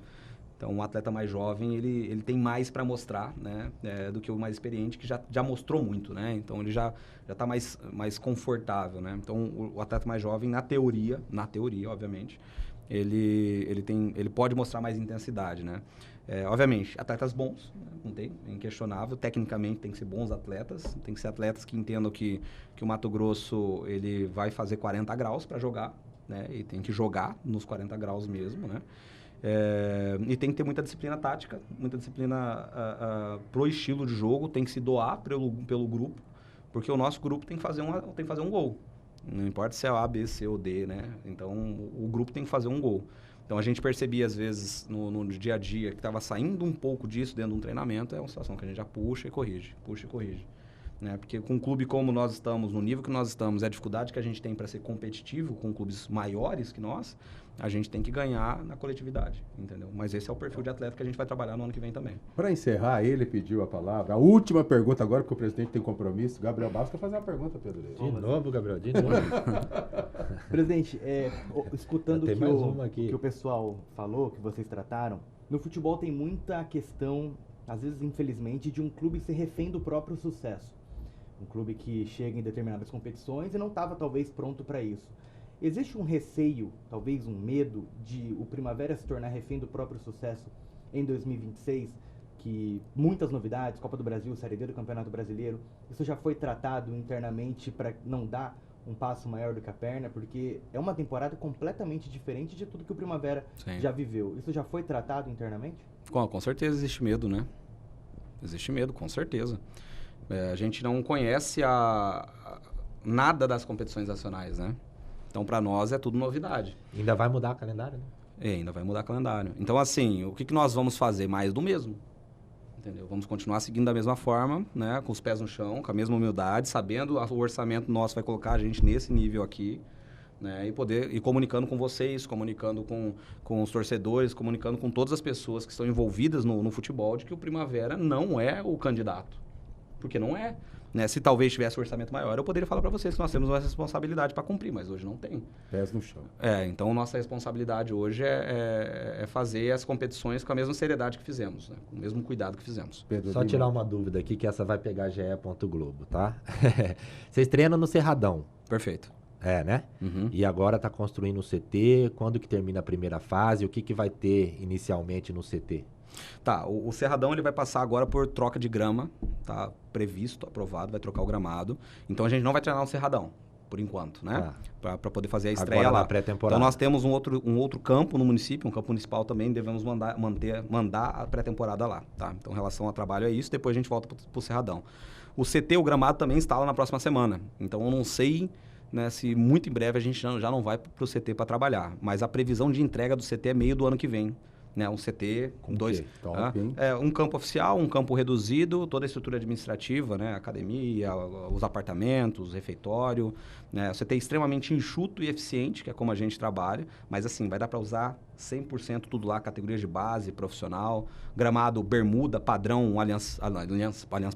Então, um atleta mais jovem, ele tem mais para mostrar, né? Do que o mais experiente, que já mostrou muito, né? Então, ele já está mais confortável, né? Então, o atleta mais jovem, na teoria, obviamente, ele pode mostrar mais intensidade, né? Obviamente, atletas bons, né? Não tem, é inquestionável. Tecnicamente, tem que ser bons atletas. Tem que ser atletas que entendam que o Mato Grosso ele vai fazer 40 graus para jogar, né? E tem que jogar nos 40 graus mesmo, né? E tem que ter muita disciplina tática, muita disciplina pro estilo de jogo. Tem que se doar pelo grupo, porque o nosso grupo tem que fazer um gol. Não importa se é A, B, C ou D, né? Então, o grupo tem que fazer um gol. Então, a gente percebia, às vezes, no dia a dia, que estava saindo um pouco disso dentro de um treinamento, é uma situação que a gente já puxa e corrige. Né? Porque com um clube como nós estamos, no nível que nós estamos, a dificuldade que a gente tem para ser competitivo com clubes maiores que nós, a gente tem que ganhar na coletividade, entendeu? Mas esse é o perfil de atleta que a gente vai trabalhar no ano que vem também. Para encerrar, ele pediu a palavra. A última pergunta agora, porque o presidente tem compromisso. Gabriel Barros quer fazer uma pergunta, Pedro. De novo, Gabriel, de novo. Presidente, escutando tem mais uma o aqui. que o pessoal falou, que vocês trataram, no futebol tem muita questão, às vezes, infelizmente, de um clube ser refém do próprio sucesso. Um clube que chega em determinadas competições e não estava, talvez, pronto para isso. Existe um receio, talvez um medo, de o Primavera se tornar refém do próprio sucesso em 2026? Que muitas novidades, Copa do Brasil, Série D do Campeonato Brasileiro, isso já foi tratado internamente para não dar um passo maior do que a perna? Porque é uma temporada completamente diferente de tudo que o Primavera Sim. já viveu. Isso já foi tratado internamente? Com certeza existe medo, né? Existe medo, com certeza. A gente não conhece nada das competições nacionais, né? Então, para nós, é tudo novidade. Ainda vai mudar o calendário, né? Ainda vai mudar o calendário. Então, assim, o que nós vamos fazer? Mais do mesmo. Entendeu? Vamos continuar seguindo da mesma forma, né? Com os pés no chão, com a mesma humildade, sabendo o orçamento nosso vai colocar a gente nesse nível aqui, né? E comunicando com vocês, comunicando com os torcedores, comunicando com todas as pessoas que estão envolvidas no futebol, de que o Primavera não é o candidato. Porque não é. Né? Se talvez tivesse um orçamento maior, eu poderia falar para vocês que nós temos uma responsabilidade para cumprir, mas hoje não tem. Pés no chão. Então nossa responsabilidade hoje é fazer as competições com a mesma seriedade que fizemos, né? Com o mesmo cuidado que fizemos. Pedro Só Lima. tirar uma dúvida aqui, que essa vai pegar GE. Globo, tá? Vocês treinam no Cerradão. Perfeito. Né? Uhum. E agora tá construindo o CT, quando que termina a primeira fase, o que vai ter inicialmente no CT? Tá, o Cerradão ele vai passar agora por troca de grama, tá previsto, aprovado, vai trocar o gramado. Então a gente não vai treinar no Cerradão, por enquanto, né? Para poder fazer a estreia agora lá. na pré-temporada. Então nós temos um outro campo no município, um campo municipal também, devemos mandar a pré-temporada lá, tá? Então em relação ao trabalho é isso, depois a gente volta pro Cerradão. O CT, o gramado também instala na próxima semana. Então eu não sei, né, se muito em breve a gente já não vai pro CT para trabalhar, mas a previsão de entrega do CT é meio do ano que vem. Né, um CT com dois... Top, um campo oficial, um campo reduzido, toda a estrutura administrativa, né, academia, os apartamentos, refeitório. Né, o CT é extremamente enxuto e eficiente, que é como a gente trabalha, mas assim, vai dar para usar 100% tudo lá, categorias de base, profissional, gramado bermuda, padrão Allianz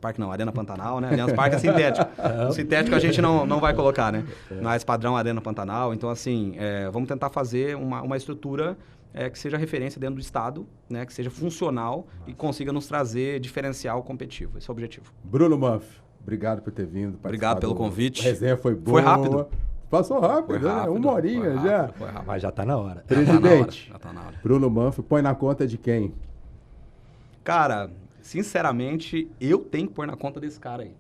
Parque não, Arena Pantanal, né? Allianz Parque é sintético. O sintético a gente não vai colocar, né? Mas padrão Arena Pantanal. Então, assim, vamos tentar fazer uma estrutura que seja referência dentro do estado, né, que seja funcional e consiga nos trazer diferencial competitivo. Esse é o objetivo. Bruno Manfio, obrigado por ter vindo. Obrigado pelo convite. A resenha foi boa. Foi rápido. Passou rápido, né? Uma horinha já. Foi rápido. Mas já tá na hora. Presidente, Já tá na hora. Bruno Manfio, põe na conta de quem? Cara, sinceramente, eu tenho que pôr na conta desse cara aí.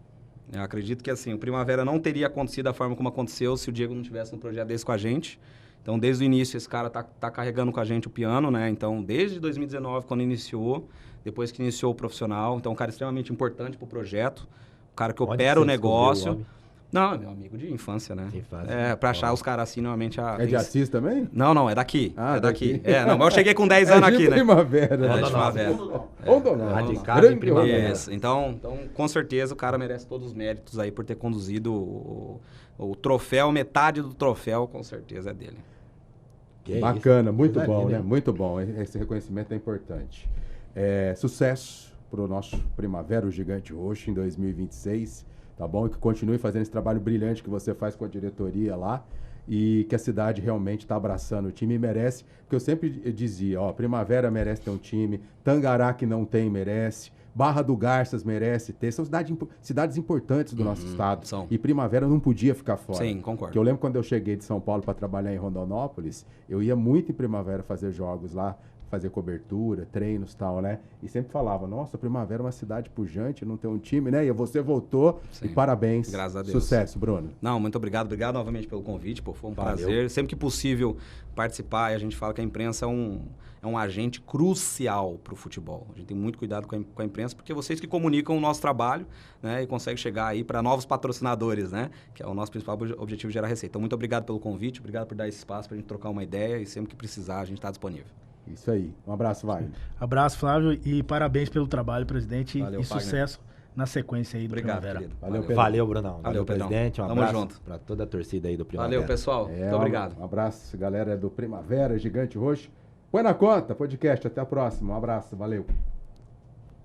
Eu acredito que, assim, o Primavera não teria acontecido da forma como aconteceu se o Diego não tivesse um projeto desse com a gente. Então, desde o início, esse cara tá carregando com a gente o piano, né? Então, desde 2019, quando iniciou, depois que iniciou o profissional. Então, um cara extremamente importante pro projeto. O cara que opera o negócio. Não, é meu amigo de infância, né? Pra achar os caras assim, normalmente... É de Assis também? Não, é daqui. É daqui. Mas eu cheguei com 10 anos aqui, né? Primavera. É de Primavera. Radicado em Primavera. Isso. Então, com certeza, o cara merece todos os méritos aí por ter conduzido o troféu, metade do troféu, com certeza é dele. Bacana, muito bom, né? Muito bom. Esse reconhecimento é importante. Sucesso para o nosso Primavera, o Gigante Roxo, em 2026, tá bom? E que continue fazendo esse trabalho brilhante que você faz com a diretoria lá e que a cidade realmente está abraçando o time e merece, porque eu sempre dizia, Primavera merece ter um time, Tangará que não tem merece, Barra do Garças merece ter, são cidades importantes do nosso estado. São. E Primavera não podia ficar fora. Sim, concordo. Porque eu lembro quando eu cheguei de São Paulo para trabalhar em Rondonópolis, eu ia muito em Primavera fazer jogos lá, fazer cobertura, treinos e tal, né? E sempre falava, nossa, Primavera é uma cidade pujante, não tem um time, né? E você voltou. Sim. E parabéns. Graças a Deus. Sucesso, Bruno. Não, muito obrigado. Obrigado novamente pelo convite, foi um prazer. Sempre que possível participar, e a gente fala que a imprensa é um agente crucial para o futebol. A gente tem muito cuidado com a imprensa, porque vocês que comunicam o nosso trabalho, né? E conseguem chegar aí para novos patrocinadores, né? Que é o nosso principal objetivo, gerar receita. Então, muito obrigado pelo convite, obrigado por dar esse espaço para a gente trocar uma ideia e sempre que precisar, a gente está disponível. Isso aí. Um abraço, Wagner. Abraço, Flávio, e parabéns pelo trabalho, presidente. Valeu, e sucesso na sequência aí do Primavera. Querido. Valeu, Pedro. Valeu, Brunão. Valeu, presidente. Um Tamo abraço junto. para toda a torcida aí do Primavera. Valeu, pessoal. Muito obrigado. Um abraço, galera do Primavera, Gigante Roxo. Põe na conta, podcast. Até a próxima. Um abraço. Valeu.